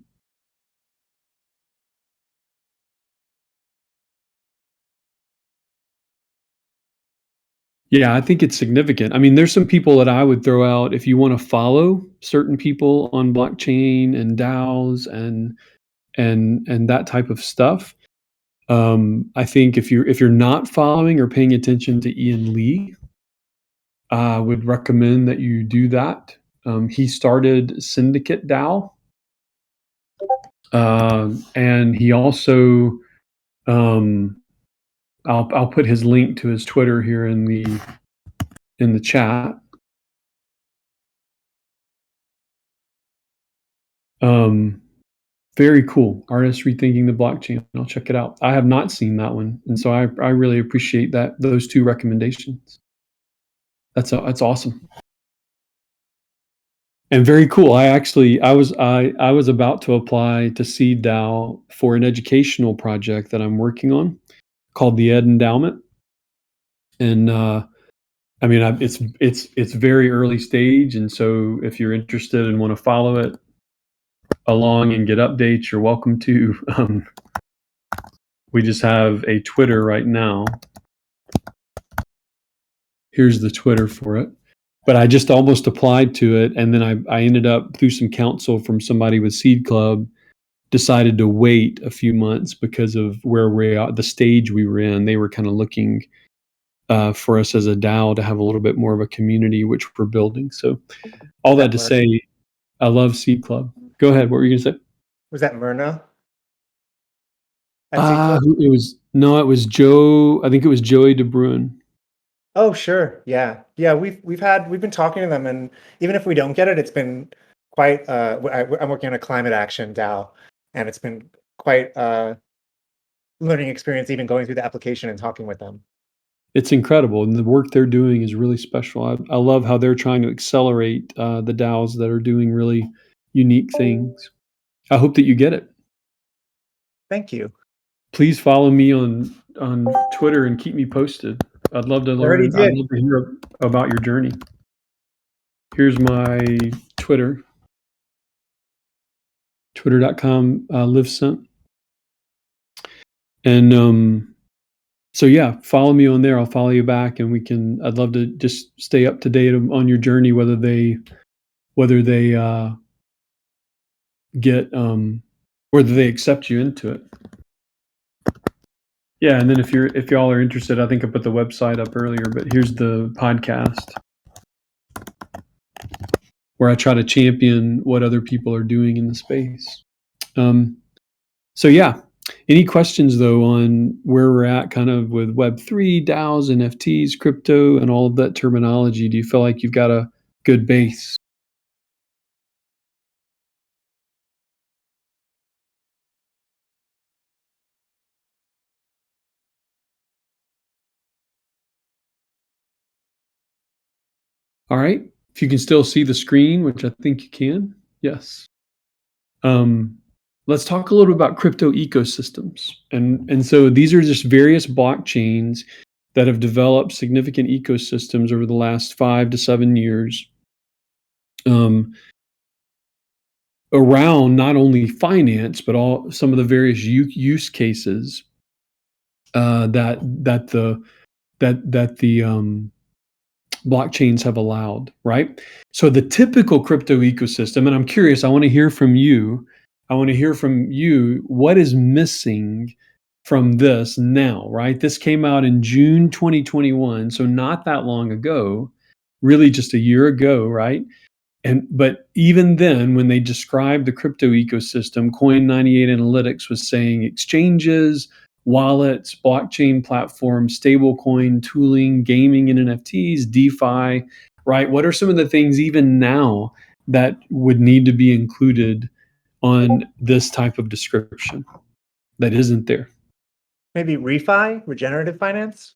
Yeah, I think it's significant. I mean, there's some people that I would throw out if you want to follow certain people on blockchain and DAOs and that type of stuff. I think if you're not following or paying attention to Ian Lee, I would recommend that you do that. He started Syndicate DAO, and he also, I'll put his link to his Twitter here in the chat. Very cool. Artists Rethinking the Blockchain. I'll check it out. I have not seen that one, and so I really appreciate those two recommendations. That's awesome. And very cool. I was about to apply to Seed DAO for an educational project that I'm working on called the Ed Endowment. And I mean, it's very early stage, and so if you're interested and want to follow it along and get updates, you're welcome to. We just have a Twitter right now. Here's the Twitter for it. But I just almost applied to it, and then I ended up, through some counsel from somebody with Seed Club, decided to wait a few months because of where we are, the stage we were in. They were kind of looking for us as a DAO to have a little bit more of a community, which we're building. So all that to say, I love Seed Club. Go ahead. What were you going to say? Was that Myrna? It was Joe. I think it was Joey DeBruin. Oh, sure. Yeah. We've been talking to them, and even if we don't get it, it's been quite. I'm working on a climate action DAO, and it's been quite learning experience, even going through the application and talking with them. It's incredible, and the work they're doing is really special. I love how they're trying to accelerate the DAOs that are doing really unique things. I hope that you get it. Thank you. Please follow me on Twitter and keep me posted. I'd love to learn. I'd love to hear about your journey. Here's my Twitter. Twitter.com livesent. And so yeah, follow me on there. I'll follow you back, and I'd love to just stay up to date on your journey, whether they whether they accept you into it. Yeah, and then if y'all are interested, I think I put the website up earlier, but here's the podcast where I try to champion what other people are doing in the space. So yeah, any questions though on where we're at kind of with Web3, DAOs, NFTs, crypto, and all of that terminology? Do you feel like you've got a good base? All right. If you can still see the screen, which I think you can, yes. Let's talk a little bit about crypto ecosystems. And so these are just various blockchains that have developed significant ecosystems over the last 5 to 7 years around not only finance, but some of the various use cases that the blockchains have allowed, right? So the typical crypto ecosystem, and I'm curious, I want to hear from you. What is missing from this now, right? This came out in June 2021, so not that long ago, really just a year ago, right? But even then, when they described the crypto ecosystem, Coin98 Analytics was saying exchanges, wallets, blockchain platforms, stablecoin, tooling, gaming and NFTs, DeFi, right? What are some of the things even now that would need to be included on this type of description that isn't there? Maybe refi, regenerative finance?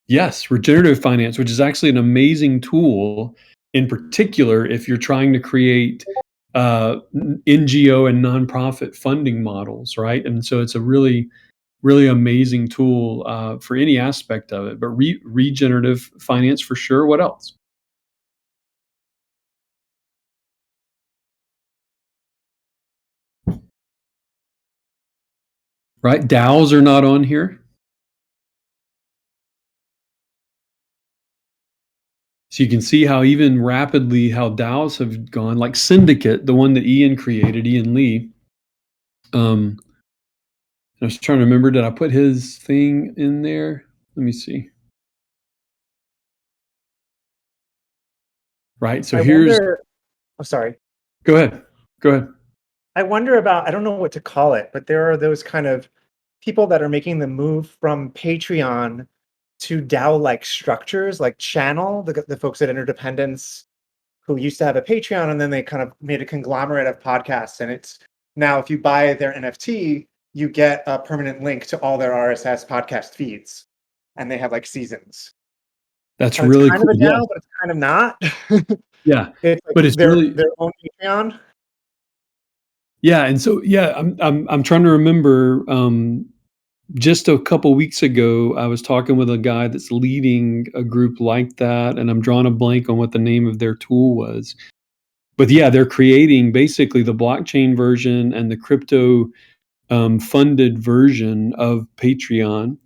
Yes, regenerative finance, which is actually an amazing tool, in particular if you're trying to create NGO and nonprofit funding models, right? And so it's a really, really amazing tool for any aspect of it. But regenerative finance for sure. What else? Right, DAOs are not on here. So you can see how even rapidly how DAOs have gone, like Syndicate, the one that Ian created, Ian Lee. I was trying to remember, did I put his thing in there? Let me see. Right, so sorry. Go ahead. I wonder about, I don't know what to call it, but there are those kind of people that are making the move from Patreon to DAO-like structures, like Channel, the folks at Interdependence who used to have a Patreon, and then they kind of made a conglomerate of podcasts. And it's now, if you buy their NFT, you get a permanent link to all their RSS podcast feeds, and they have like seasons. That's So really it's kind cool. of a DAO, but it's kind of not. Yeah, It's like but it's really their own Patreon. yeah, and so yeah, I'm trying to remember. Just a couple weeks ago, I was talking with a guy that's leading a group like that, and I'm drawing a blank on what the name of their tool was. But yeah, they're creating basically the blockchain version and the crypto funded version of Patreon.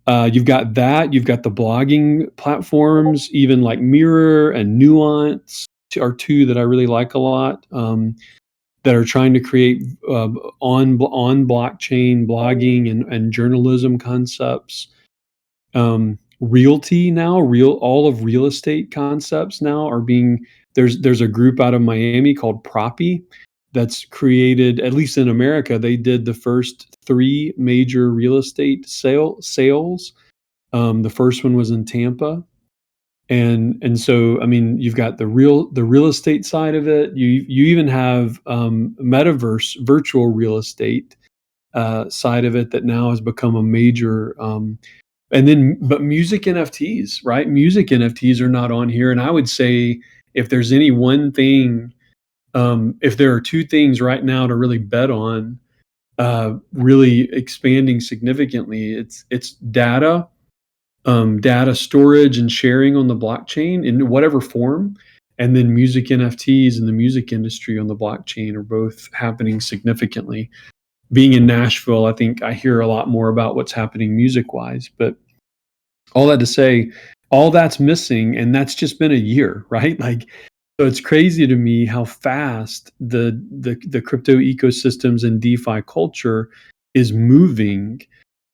You've got that. You've got the blogging platforms, even like Mirror and Nuance are two that I really like a lot. That are trying to create on blockchain blogging and journalism concepts. Realty now, all of real estate concepts now are being there's a group out of Miami called Proppy that's created, at least in America, they did the first 3 major real estate sales. The first one was in Tampa. And so I mean you've got the real estate side of it. You even have metaverse virtual real estate side of it that now has become a major and then but music NFTs, right? Music NFTs are not on here, and I would say if there's any one thing, if there are 2 things right now to really bet on, really expanding significantly, it's data storage and sharing on the blockchain in whatever form, and then music NFTs in the music industry on the blockchain are both happening significantly. Being in Nashville, I think I hear a lot more about what's happening music wise, but all that to say, all that's missing, and that's just been a year, right? Like, so it's crazy to me how fast the crypto ecosystems and DeFi culture is moving,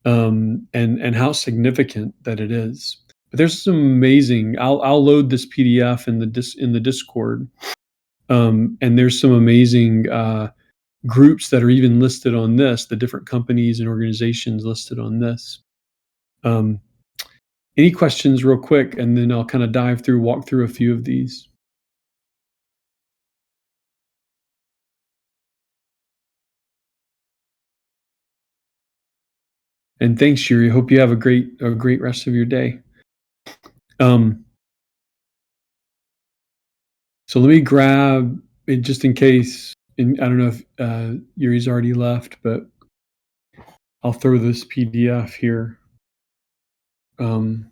and how significant that it is. But there's some amazing. I'll load this PDF in the Discord, and there's some amazing groups that are even listed on this. The different companies and organizations listed on this. Any questions, real quick, and then I'll kind of walk through a few of these. And thanks, Shiri. Hope you have a great rest of your day. So let me grab it just in case. And I don't know if Yuri's already left, but I'll throw this PDF here. Or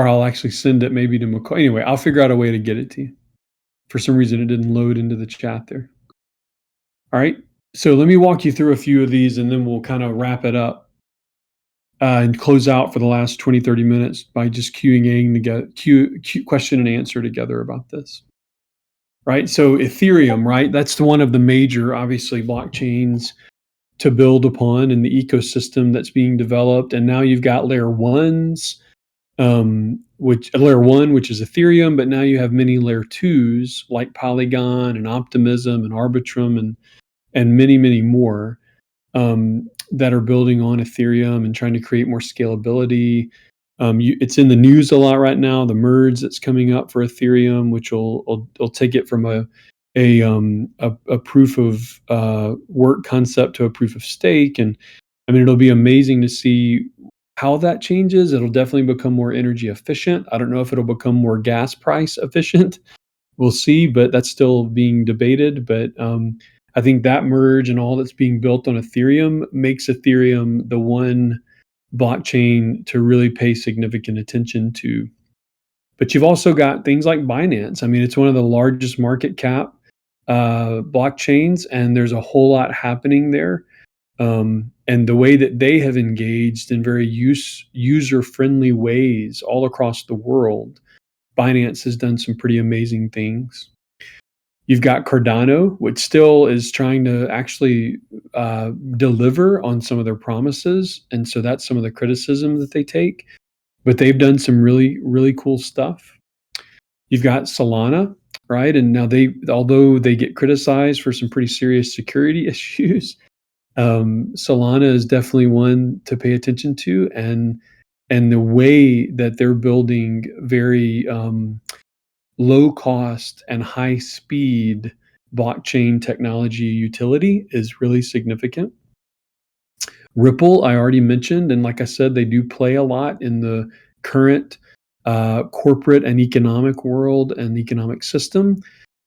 I'll actually send it maybe to McCoy. Anyway, I'll figure out a way to get it to you. For some reason, it didn't load into the chat there. All right. So let me walk you through a few of these, and then we'll kind of wrap it up and close out for the last 20, 30 minutes by just Q&Aing together, question and answer together about this. Right. So Ethereum, right? That's one of the major, obviously, blockchains to build upon in the ecosystem that's being developed. And now you've got layer 1s, which layer 1, which is Ethereum, but now you have many layer 2s like Polygon and Optimism and Arbitrum and many, many more that are building on Ethereum and trying to create more scalability. It's in the news a lot right now. The merge that's coming up for Ethereum, which will take it from a proof of work concept to a proof of stake, and I mean it'll be amazing to see how that changes. It'll definitely become more energy efficient. I don't know if it'll become more gas price efficient. We'll see, but that's still being debated. But I think that merge and all that's being built on Ethereum makes Ethereum the one blockchain to really pay significant attention to. But you've also got things like Binance. I mean, it's one of the largest market cap blockchains, and there's a whole lot happening there. And the way that they have engaged in very user-friendly ways all across the world, Binance has done some pretty amazing things. You've got Cardano, which still is trying to actually deliver on some of their promises. And so that's some of the criticism that they take. But they've done some really, really cool stuff. You've got Solana, right? And now although they get criticized for some pretty serious security issues, Solana is definitely one to pay attention to. And the way that they're building very low cost and high speed blockchain technology utility is really significant. Ripple, I already mentioned, and like I said, they do play a lot in the current corporate and economic world and economic system,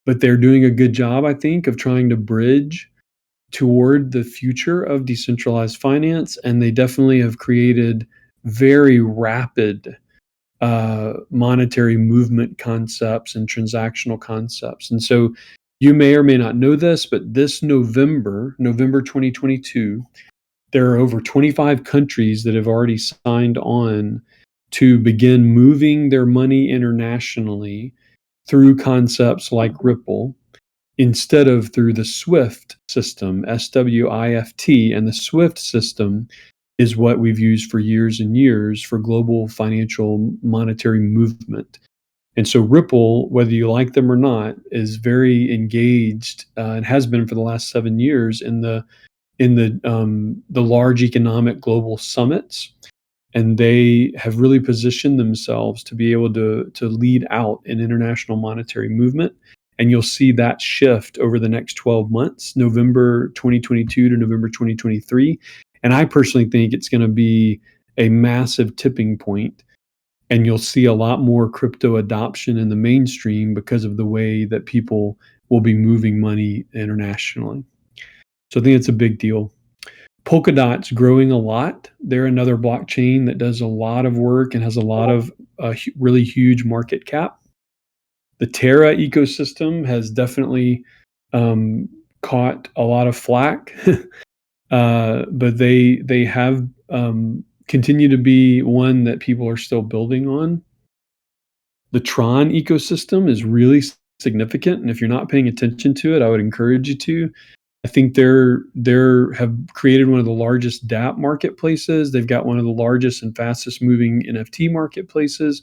but they're doing a good job, I think, of trying to bridge toward the future of decentralized finance. And they definitely have created very rapid monetary movement concepts and transactional concepts. And so you may or may not know this, but this November 2022, there are over 25 countries that have already signed on to begin moving their money internationally through concepts like Ripple instead of through the SWIFT system, SWIFT. And the SWIFT system is what we've used for years and years for global financial monetary movement. And so Ripple, whether you like them or not, is very engaged and has been for the last 7 years in the large economic global summits. And they have really positioned themselves to be able to lead out an international monetary movement. And you'll see that shift over the next 12 months, November 2022 to November 2023. And I personally think it's going to be a massive tipping point, and you'll see a lot more crypto adoption in the mainstream because of the way that people will be moving money internationally. So I think it's a big deal. Polkadot's growing a lot. They're another blockchain that does a lot of work and has a lot of really huge market cap. The Terra ecosystem has definitely caught a lot of flack, but they have continued to be one that people are still building on. The Tron ecosystem is really significant, and if you're not paying attention to it, I would encourage you to. I think they're have created one of the largest dApp marketplaces. They've got one of the largest and fastest moving NFT marketplaces.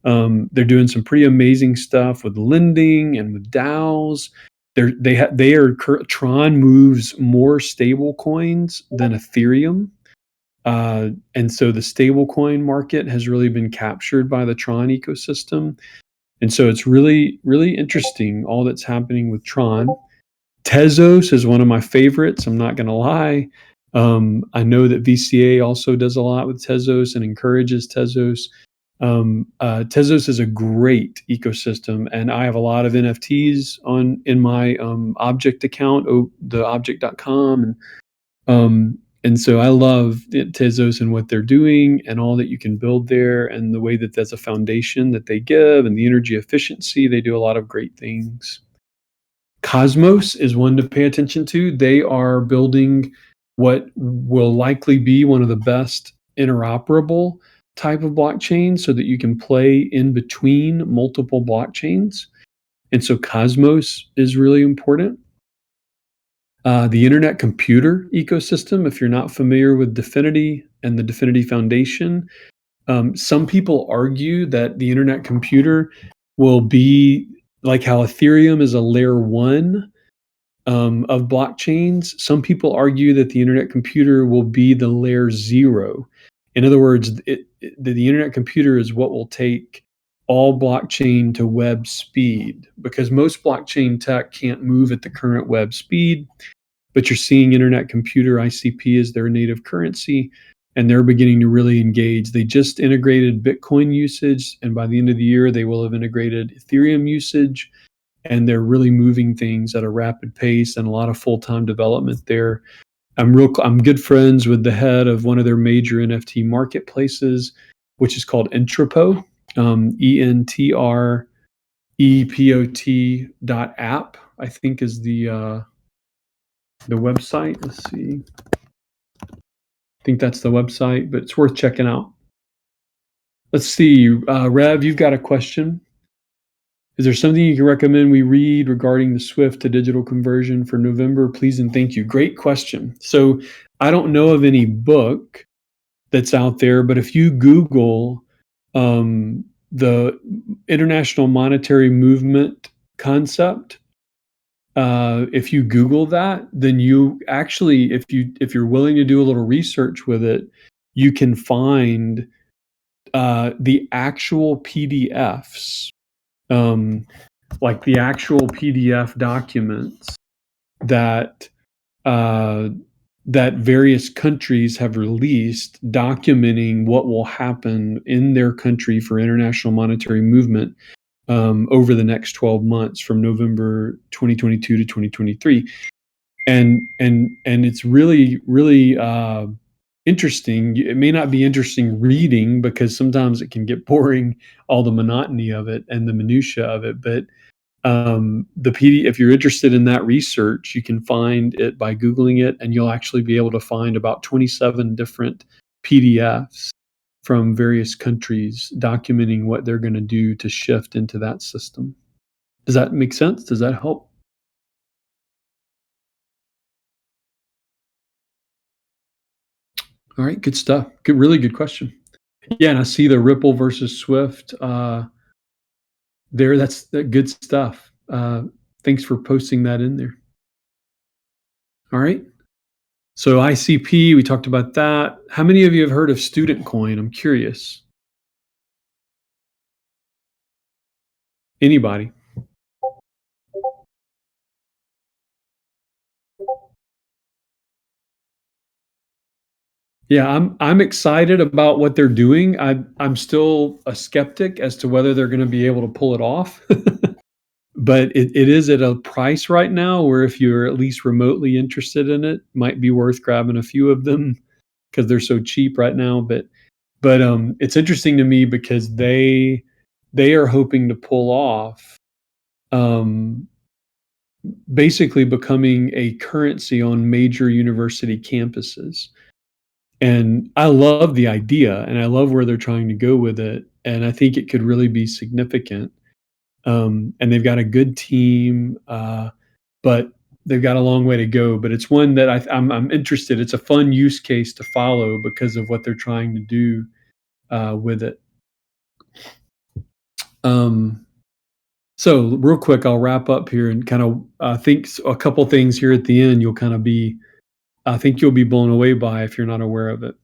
They're doing some pretty amazing stuff with lending and with DAOs. Tron moves more stable coins than Ethereum. And so the stablecoin market has really been captured by the Tron ecosystem. And so it's really, really interesting, all that's happening with Tron. Tezos is one of my favorites. I'm not going to lie. I know that VCA also does a lot with Tezos and encourages Tezos. Tezos is a great ecosystem, and I have a lot of NFTs in my object account, the object.com, and so I love Tezos and what they're doing and all that you can build there, and the way that that's a foundation that they give, and the energy efficiency. They do a lot of great things. Cosmos is one to pay attention to. They are building what will likely be one of the best interoperable type of blockchains, so that you can play in between multiple blockchains. And so Cosmos is really important. The Internet Computer ecosystem, if you're not familiar with Definity and the Definity Foundation, some people argue that the Internet Computer will be like how Ethereum is a layer 1 of blockchains. Some people argue that the Internet Computer will be the layer 0. In other words, the Internet Computer is what will take all blockchain to web speed, because most blockchain tech can't move at the current web speed. But you're seeing Internet Computer, ICP, as their native currency, and they're beginning to really engage. They just integrated Bitcoin usage, and by the end of the year, they will have integrated Ethereum usage, and they're really moving things at a rapid pace and a lot of full-time development there. I'm good friends with the head of one of their major NFT marketplaces, which is called Entrepot, ENTREPOT.app, I think is the website. Let's see. I think that's the website, but it's worth checking out. Let's see. Rev, you've got a question. Is there something you can recommend we read regarding the SWIFT to digital conversion for November? Please and thank you. Great question. So I don't know of any book that's out there, but if you Google the international monetary movement concept, if you Google that, then you actually, if you're willing to do a little research with it, you can find the actual PDFs, like the actual PDF documents that that various countries have released documenting what will happen in their country for international monetary movement over the next 12 months from November 2022 to 2023. And it's really interesting. It may not be interesting reading because sometimes it can get boring, all the monotony of it and the minutia of it. But if you're interested in that research, you can find it by Googling it, and you'll actually be able to find about 27 different PDFs from various countries documenting what they're going to do to shift into that system. Does that make sense? Does that help? All right, good stuff. Good, really good question. Yeah, and I see the Ripple versus Swift there. That's good stuff. Thanks for posting that in there. All right. So ICP, we talked about that. How many of you have heard of Student Coin? I'm curious. Anybody? Yeah, I'm excited about what they're doing. I'm still a skeptic as to whether they're going to be able to pull it off. But it is at a price right now where if you're at least remotely interested in it, might be worth grabbing a few of them because they're so cheap right now. But it's interesting to me because they are hoping to pull off basically becoming a currency on major university campuses. And I love the idea and I love where they're trying to go with it. And I think it could really be significant. And they've got a good team, but they've got a long way to go. But it's one that I'm interested. It's a fun use case to follow because of what they're trying to do with it. So real quick, I'll wrap up here and kind of think a couple things here at the end. I think you'll be blown away by if you're not aware of it.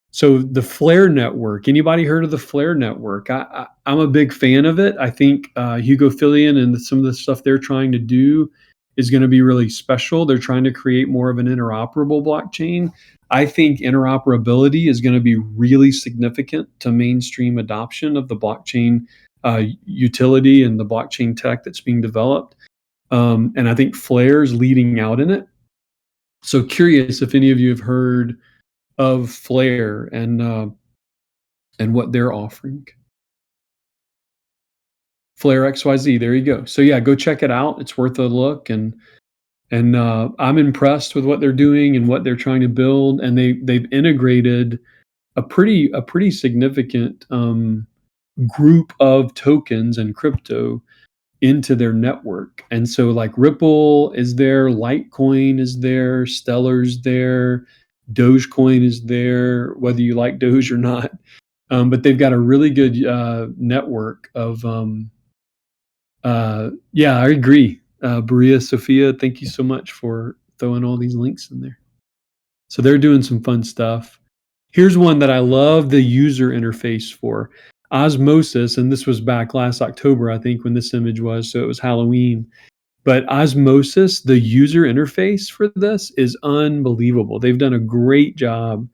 So the Flare network, anybody heard of the Flare network? I'm a big fan of it. I think Hugo Fillion and some of the stuff they're trying to do is going to be really special. They're trying to create more of an interoperable blockchain. I think interoperability is going to be really significant to mainstream adoption of the blockchain utility and the blockchain tech that's being developed. And I think Flare's leading out in it. So curious if any of you have heard of Flare and what they're offering. Flare XYZ, there you go. So yeah, go check it out. It's worth a look, and I'm impressed with what they're doing and what they're trying to build. And they've integrated a pretty significant group of tokens and crypto into their network. And so like Ripple is there, Litecoin is there, Stellar's there, Dogecoin is there, whether you like Doge or not. But they've got a really good network of, yeah, I agree. Berea, Sophia, thank you so much for throwing all these links in there. So they're doing some fun stuff. Here's one that I love the user interface for. Osmosis, and this was back last October, I think, when this image was, so it was Halloween. But Osmosis, the user interface for this is unbelievable. They've done a great job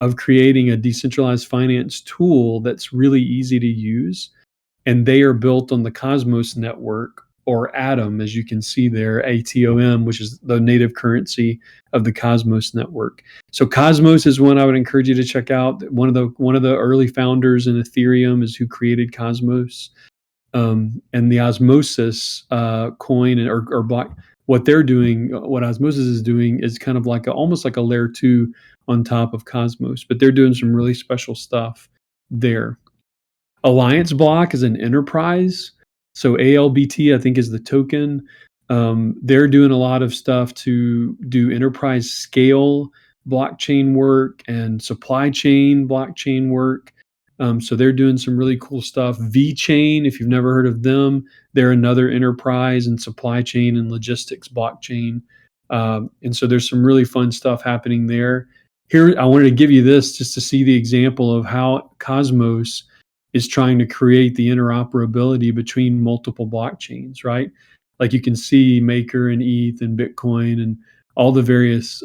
of creating a decentralized finance tool that's really easy to use. And they are built on the Cosmos network, or Atom, as you can see there, ATOM, which is the native currency of the Cosmos network. So Cosmos is one I would encourage you to check out. One of the early founders in Ethereum is who created Cosmos. And the Osmosis coin or block, what they're doing, what Osmosis is doing is kind of like almost like a layer 2 on top of Cosmos, but they're doing some really special stuff there. Alliance Block is an enterprise. So ALBT, I think, is the token. They're doing a lot of stuff to do enterprise scale blockchain work and supply chain blockchain work. So they're doing some really cool stuff. VeChain, if you've never heard of them, they're another enterprise and supply chain and logistics blockchain. And so there's some really fun stuff happening there. Here, I wanted to give you this just to see the example of how Cosmos is trying to create the interoperability between multiple blockchains, right? Like you can see Maker and ETH and Bitcoin and all the various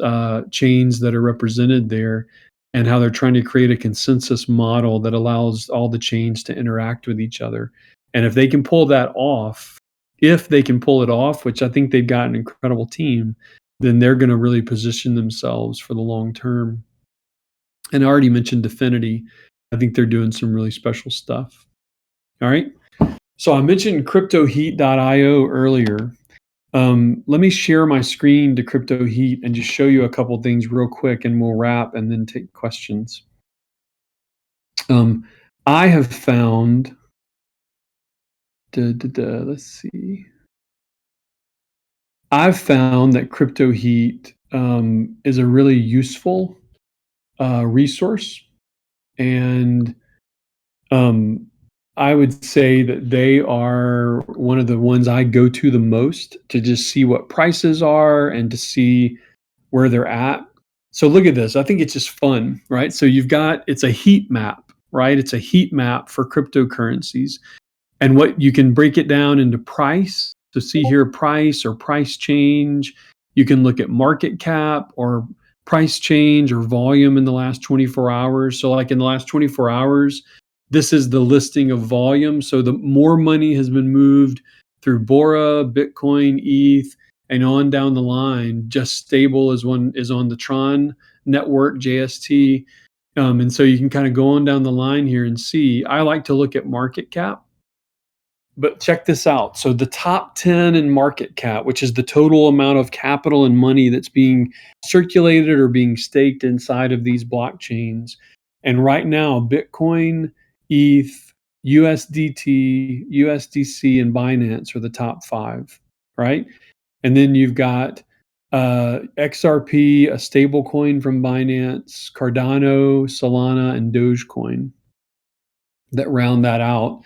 chains that are represented there, and how they're trying to create a consensus model that allows all the chains to interact with each other. And if they can pull that off, which I think they've got an incredible team, then they're going to really position themselves for the long term. And I already mentioned Definity. I think they're doing some really special stuff. All right. So I mentioned CryptoHeat.io earlier. Let me share my screen to Crypto Heat and just show you a couple things real quick, and we'll wrap and then take questions. I have found, let's see. I've found that Crypto Heat is a really useful resource, and I would say that they are one of the ones I go to the most to just see what prices are and to see where they're at. So look at this. I think it's just fun, right? So it's a heat map, right? It's a heat map for cryptocurrencies. And what you can break it down into price. So see here, price or price change. You can look at market cap or price change or volume in the last 24 hours. So like in the last 24 hours, this is the listing of volume. So the more money has been moved through Bora, Bitcoin, ETH, and on down the line. Just Stable is on the Tron network, JST. And so you can kind of go on down the line here and see. I like to look at market cap. But check this out. So the top 10 in market cap, which is the total amount of capital and money that's being circulated or being staked inside of these blockchains. And right now, Bitcoin, ETH, USDT, USDC, and Binance are the top 5, right? And then you've got XRP, a stable coin from Binance, Cardano, Solana, and Dogecoin that round that out.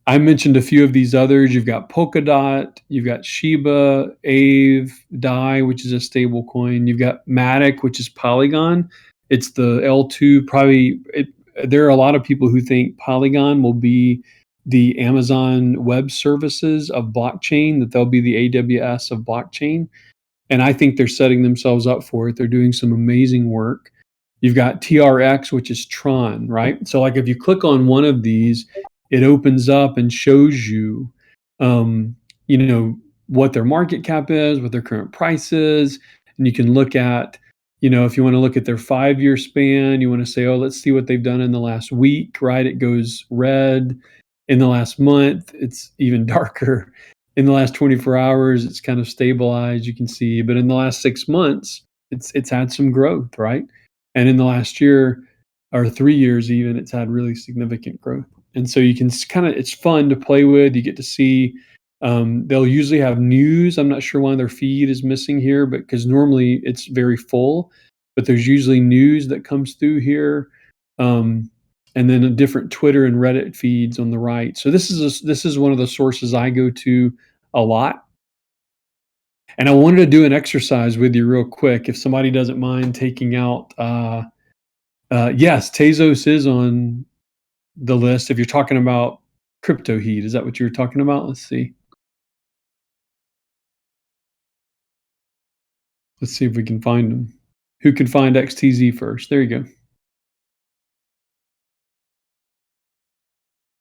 I mentioned a few of these others. You've got Polkadot, you've got Shiba, Aave, DAI, which is a stable coin. You've got Matic, which is Polygon. It's the L2. There are a lot of people who think Polygon will be the Amazon Web Services of blockchain, that they'll be the AWS of blockchain. And I think they're setting themselves up for it. They're doing some amazing work. You've got TRX, which is Tron, right? So like if you click on one of these, it opens up and shows you, what their market cap is, what their current price is. And you can look at, if you want to look at their 5-year span, you want to say, oh, let's see what they've done in the last week, right? It goes red. In the last month, it's even darker. In the last 24 hours, it's kind of stabilized, you can see. But in the last 6 months, it's had some growth, right? And in the last year, or 3 years even, it's had really significant growth. And so you can it's fun to play with. You get to see, they'll usually have news. I'm not sure why their feed is missing here, but because normally it's very full, but there's usually news that comes through here. And then a different Twitter and Reddit feeds on the right. So this is one of the sources I go to a lot. And I wanted to do an exercise with you real quick, if somebody doesn't mind taking out, yes, Tezos is on the list. If you're talking about Crypto Heat, is that what you were talking about? Let's see. Let's see if we can find them. Who can find XTZ first? There you go.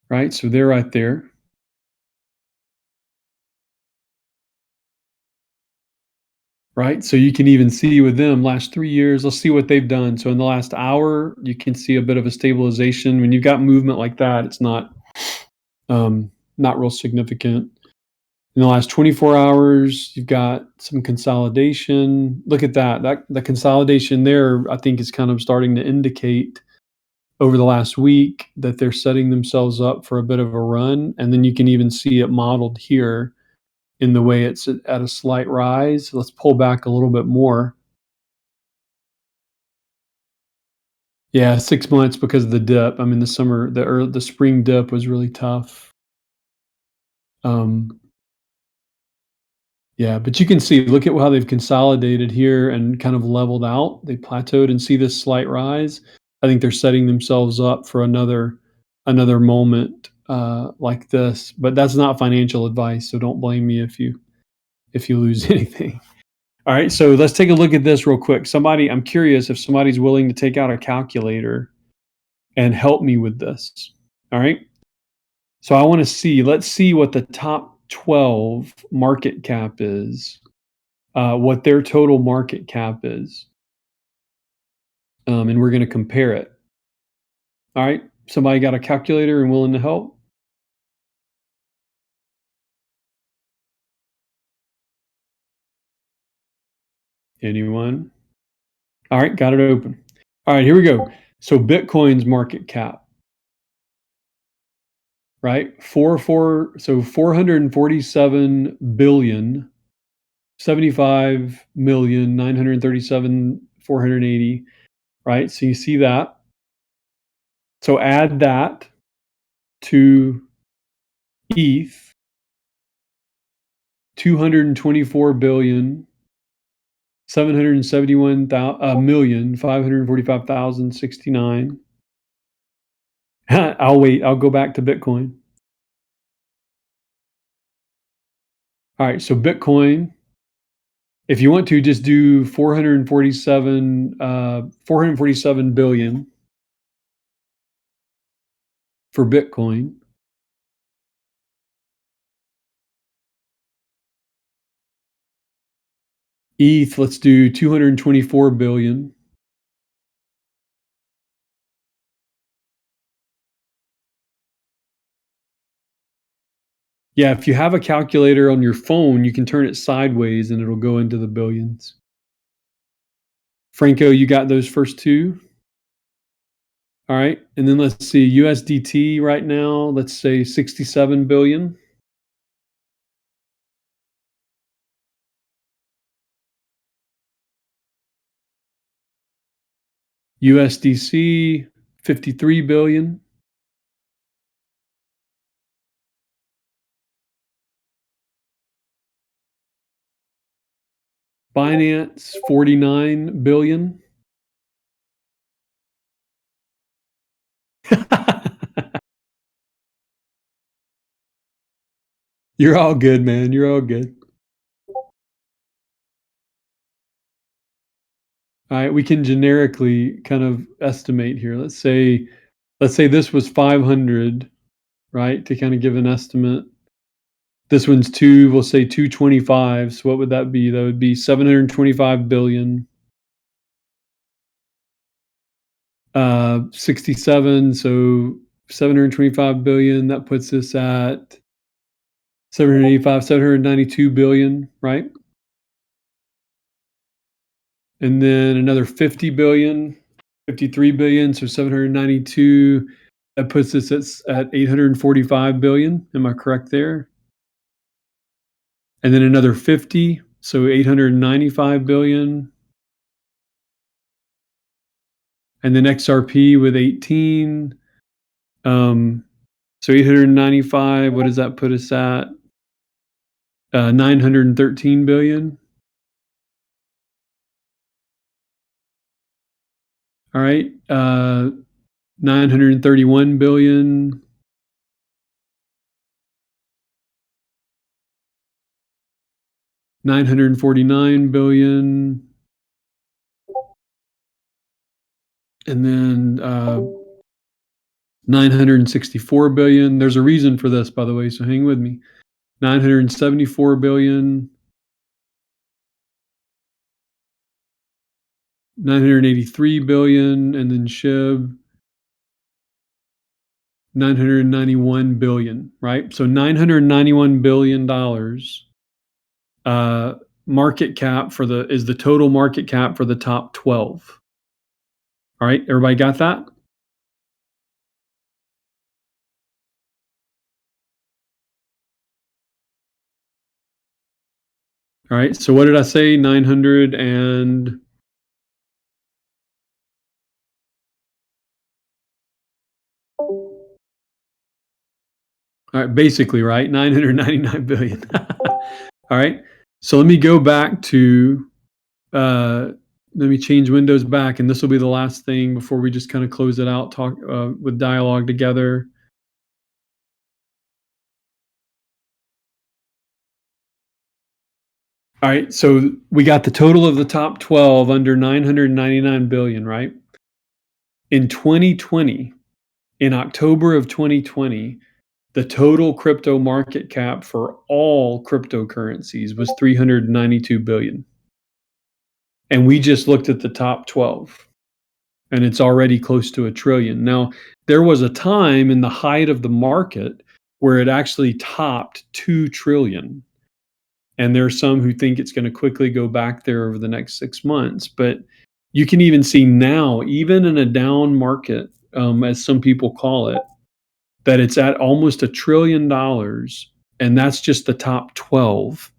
Right, so they're right there. Right, so you can even see with them last 3 years. Let's see what they've done. So in the last hour, you can see a bit of a stabilization. When you've got movement like that, it's not real significant. In the last 24 hours, you've got some consolidation. Look at that. The consolidation there, I think, is kind of starting to indicate over the last week that they're setting themselves up for a bit of a run. And then you can even see it modeled here in the way it's at a slight rise. Let's pull back a little bit more. Yeah, 6 months because of the dip. I mean, the spring dip was really tough. Yeah, but you can see, look at how they've consolidated here and kind of leveled out. They plateaued and see this slight rise. I think they're setting themselves up for another moment like this. But that's not financial advice, so don't blame me if you lose anything. All right, so let's take a look at this real quick. I'm curious if somebody's willing to take out a calculator and help me with this. All right. So I want to see, let's see what the top 12 market cap is, what their total market cap is. And we're going to compare it. All right. Somebody got a calculator and willing to help? Anyone? All right, got it open. All right, here we go. So Bitcoin's market cap, right? 447 billion, 75,937,480, right? So you see that. So add that to ETH, 224 billion, 771,545,069. I'll wait. I'll go back to Bitcoin. All right. So Bitcoin, if you want to just do 447 billion for Bitcoin. ETH, let's do 224 billion. Yeah, if you have a calculator on your phone, you can turn it sideways and it'll go into the billions. Franco, you got those first two? All right. And then let's see, USDT right now, let's say 67 billion. USDC, 53 billion. Binance, 49 billion. You're all good, man. You're all good. All right, we can generically kind of estimate here. Let's say this was 500, right? To kind of give an estimate. This one's we'll say 225. So what would that be? That would be 725 billion. 67, so 725 billion, that puts us at 792 billion, right? And then another 50 billion, 53 billion, so 792, that puts us at 845 billion. Am I correct there? And then another 50, so 895 billion. And then XRP with 18. So 895, what does that put us at? 913 billion. All right. 931 billion. $949 billion. And then 964 billion. There's a reason for this, by the way, so hang with me. 974 billion. 983 billion, and then SHIB 991 billion, right? So $991 billion market cap is the total market cap for the top 12. All right, everybody got that? All right, so what did I say? 900 and all right, basically, right? 999 billion. All right. So let me go back to let me change windows back, and this will be the last thing before we just kind of close it out, talk with dialogue together. All right, so we got the total of the top 12 under 999 billion, right? In 2020, in October of 2020, the total crypto market cap for all cryptocurrencies was 392 billion. And we just looked at the top 12, and it's already close to $1 trillion. Now, there was a time in the height of the market where it actually topped 2 trillion. And there are some who think it's going to quickly go back there over the next 6 months. But you can even see now, even in a down market, as some people call it, that it's at almost $1 trillion. And that's just the top 12.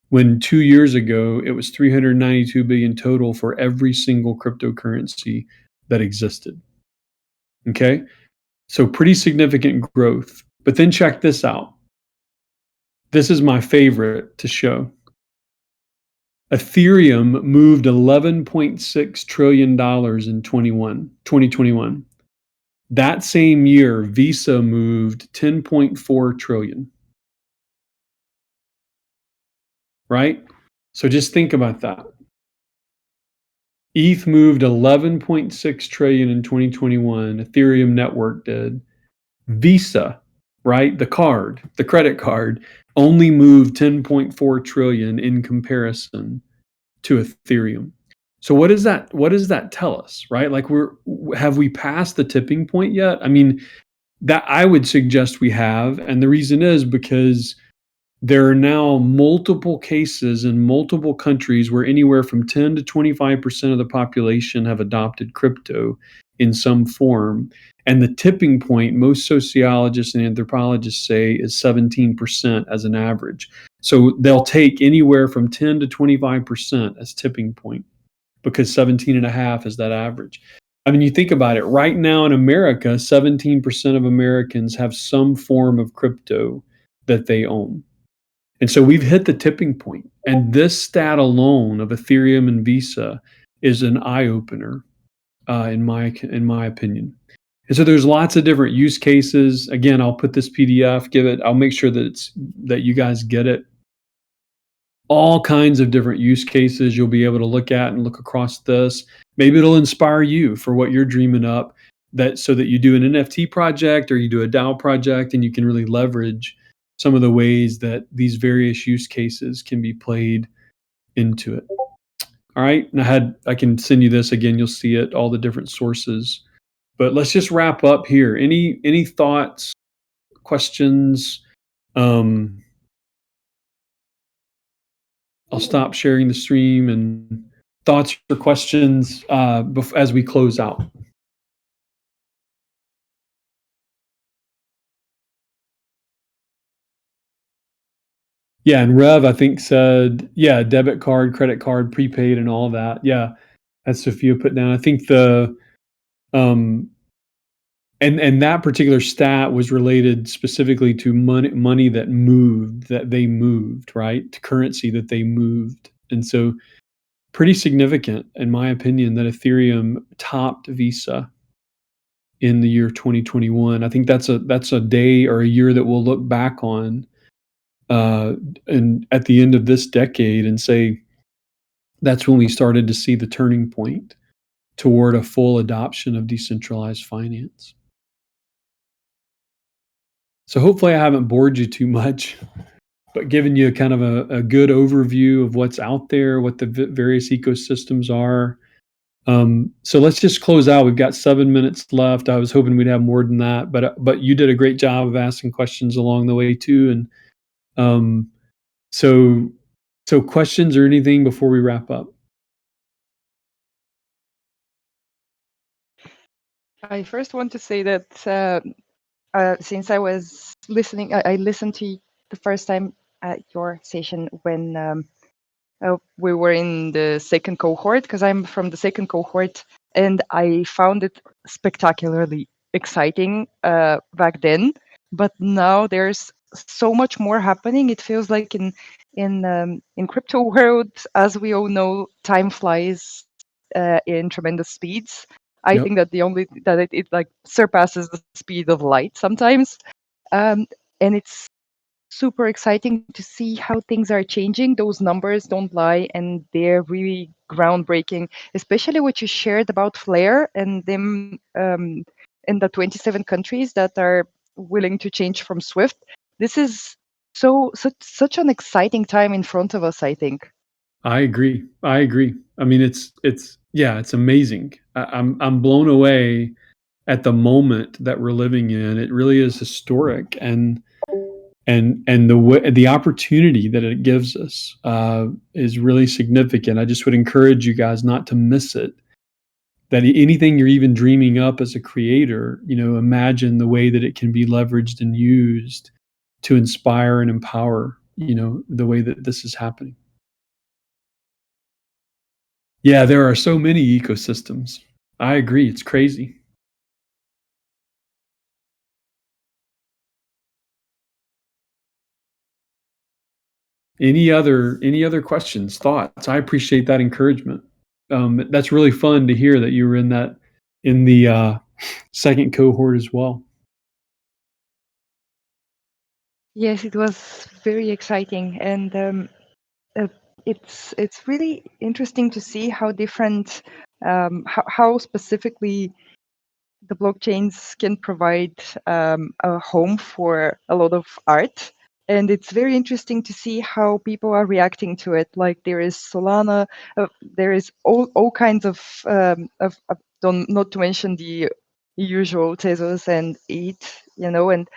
When 2 years ago, it was 392 billion total for every single cryptocurrency that existed. Okay. So pretty significant growth. But then check this out. This is my favorite to show. Ethereum moved $11.6 trillion in 2021. That same year, Visa moved 10.4 trillion. Right? So just think about that. ETH moved 11.6 trillion in 2021. Ethereum network did. Visa, right? The card, the credit card, only moved 10.4 trillion in comparison to Ethereum. So what does that tell us, right? Like have we passed the tipping point yet? I mean, that I would suggest we have, and the reason is because there are now multiple cases in multiple countries where anywhere from 10 to 25% of the population have adopted crypto in some form. And the tipping point, most sociologists and anthropologists say, is 17% as an average. So they'll take anywhere from 10 to 25% as tipping point, because 17.5 is that average. I mean, you think about it, right now in America, 17% of Americans have some form of crypto that they own. And so we've hit the tipping point. And this stat alone of Ethereum and Visa is an eye-opener, in my opinion. And so there's lots of different use cases. Again, I'll put this PDF, I'll make sure that you guys get it. All kinds of different use cases you'll be able to look at and look across this. Maybe it'll inspire you for what you're dreaming up, so that you do an NFT project or you do a DAO project and you can really leverage some of the ways that these various use cases can be played into it. All right, and I can send you this again. You'll see it, all the different sources. But let's just wrap up here. Any thoughts, questions? I'll stop sharing the stream, and thoughts or questions as we close out. Yeah, and Rev, I think, said, yeah, debit card, credit card, prepaid, and all that. Yeah, as Sophia put down. I think and that particular stat was related specifically to money that they moved, right? To currency that they moved. And so pretty significant, in my opinion, that Ethereum topped Visa in the year 2021. I think that's a day or a year that we'll look back on and at the end of this decade and say that's when we started to see the turning point toward a full adoption of decentralized finance. So hopefully I haven't bored you too much, but given you kind of a good overview of what's out there, what the various ecosystems are. So let's just close out. We've got 7 minutes left. I was hoping we'd have more than that, but you did a great job of asking questions along the way too. And so questions or anything before we wrap up? I first want to say that since I was listening, I listened to the first time at your session when we were in the second cohort, because I'm from the second cohort, and I found it spectacularly exciting back then. But now there's so much more happening. It feels like in crypto world, as we all know, time flies in tremendous speeds. I think that it like surpasses the speed of light sometimes, and it's super exciting to see how things are changing. Those numbers don't lie, and they're really groundbreaking, especially what you shared about Flare and them in the 27 countries that are willing to change from Swift. This is such an exciting time in front of us, I think. I agree. I agree. I mean, it's amazing. I'm blown away at the moment that we're living in. It really is historic, and the opportunity that it gives us is really significant. I just would encourage you guys not to miss it. That anything you're even dreaming up as a creator, imagine the way that it can be leveraged and used to inspire and empower, the way that this is happening. Yeah, there are so many ecosystems. I agree. It's crazy. Any other questions, thoughts? I appreciate that encouragement. That's really fun to hear that you were in the second cohort as well. Yes, it was very exciting, and it's really interesting to see how different, how specifically the blockchains can provide a home for a lot of art. And it's very interesting to see how people are reacting to it. Like there is Solana, there is all kinds of not to mention the usual Tezos and ETH, and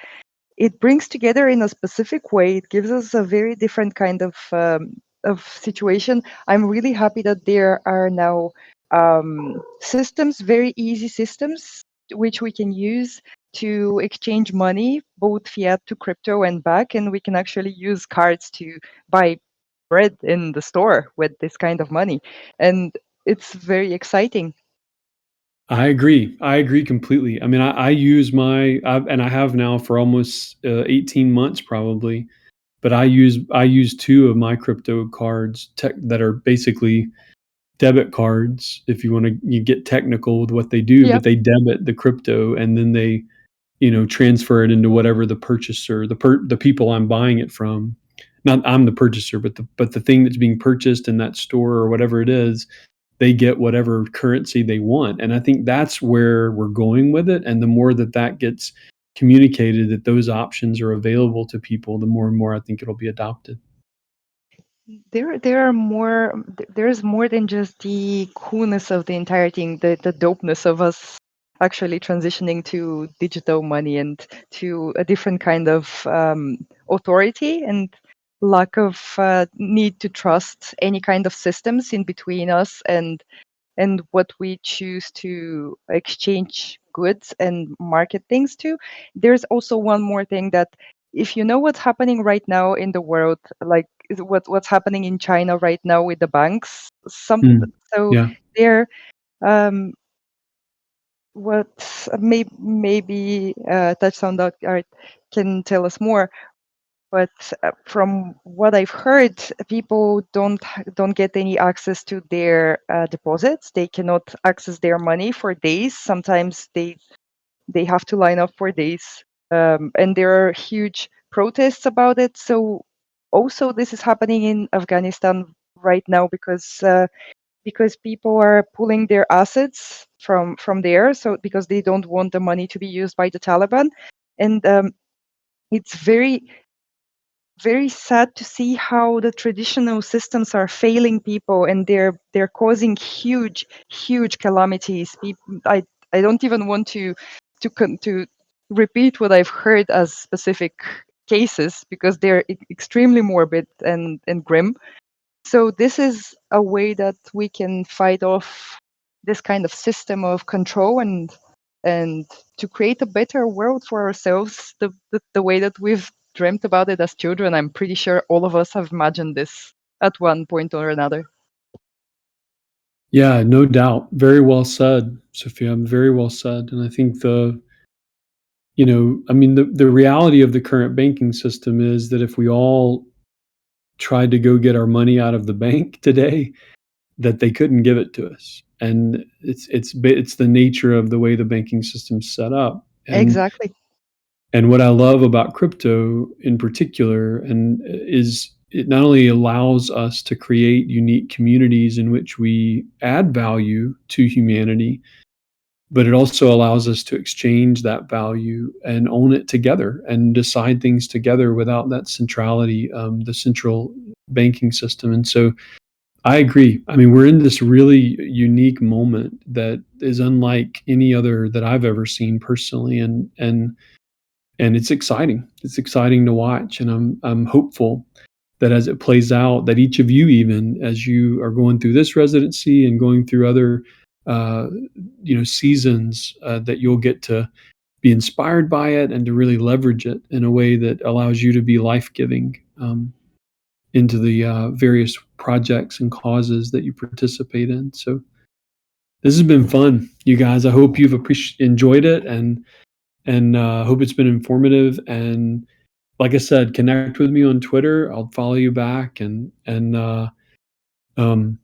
it brings together in a specific way. It gives us a very different kind of situation. I'm really happy that there are now systems, very easy systems, which we can use to exchange money, both fiat to crypto and back, and we can actually use cards to buy bread in the store with this kind of money, and it's very exciting. I agree. I agree completely. I mean, I use and I have now for almost 18 months probably, but I use two of my crypto cards that are basically debit cards. If you get technical with what they do, but Yep. they debit the crypto and then they, transfer it into whatever the purchaser, the people I'm buying it from. Not I'm the purchaser, but the thing that's being purchased in that store or whatever it is, they get whatever currency they want. And I think that's where we're going with it. And the more that gets communicated, that those options are available to people, the more and more I think it'll be adopted. There's more than just the coolness of the entire thing, the dopeness of us actually transitioning to digital money and to a different kind of authority and lack of need to trust any kind of systems in between us and what we choose to exchange goods and market things to. There's also one more thing, that if you know what's happening right now in the world, like what's happening in China right now with the banks, Yeah. they're what maybe Touchstone Art can tell us more. But from what I've heard, people don't get any access to their deposits. They cannot access their money for days. Sometimes they have to line up for days, and there are huge protests about it. So also this is happening in Afghanistan right now because people are pulling their assets from there. So because they don't want the money to be used by the Taliban, and it's very sad to see how the traditional systems are failing people, and they're causing huge calamities. I don't even want to repeat what I've heard as specific cases, because they're extremely morbid and grim. So this is a way that we can fight off this kind of system of control and to create a better world for ourselves, the way that we've dreamt about it as children. I'm pretty sure all of us have imagined this at one point or another. Yeah, no doubt. Very well said, Sophia. Very well said. And I think the reality of the current banking system is that if we all tried to go get our money out of the bank today, that they couldn't give it to us. And it's the nature of the way the banking system's set up. And Exactly. And what I love about crypto in particular and is it not only allows us to create unique communities in which we add value to humanity, but it also allows us to exchange that value and own it together and decide things together without that centrality, the central banking system. And so I agree. I mean, we're in this really unique moment that is unlike any other that I've ever seen personally, and it's exciting. It's exciting to watch, and I'm hopeful that as it plays out, that each of you, even as you are going through this residency and going through other, uh, seasons, that you'll get to be inspired by it and to really leverage it in a way that allows you to be life giving into the various projects and causes that you participate in. So this has been fun, you guys. I hope you've enjoyed it, and hope it's been informative. And like I said, connect with me on Twitter. I'll follow you back, and um,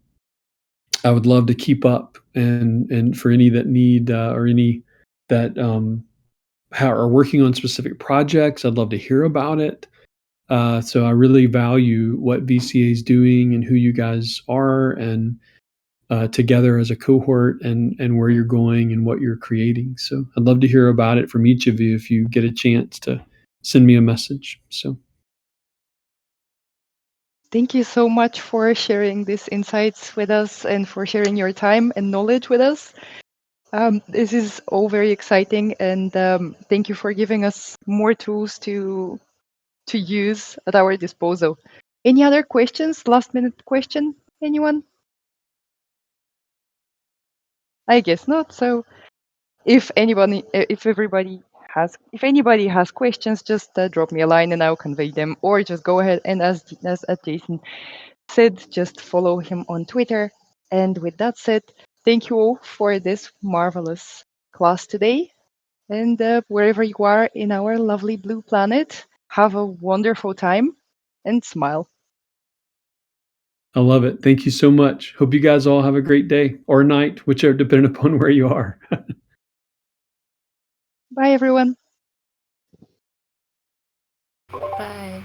I would love to keep up. And for any that need or any that are working on specific projects, I'd love to hear about it. So I really value what VCA is doing and who you guys are, and together as a cohort, and where you're going and what you're creating. So I'd love to hear about it from each of you if you get a chance to send me a message. So Thank you so much for sharing these insights with us and for sharing your time and knowledge with us. This is all very exciting, and thank you for giving us more tools to use at our disposal. Any other questions? Last minute question, anyone? I guess not. So if anybody has questions, just drop me a line and I'll convey them, or just go ahead and as Jason said, just follow him on Twitter. And with that said, thank you all for this marvelous class today. And wherever you are in our lovely blue planet, have a wonderful time and smile. I love it. Thank you so much. Hope you guys all have a great day or night, whichever, depending upon where you are. Bye, everyone. Bye.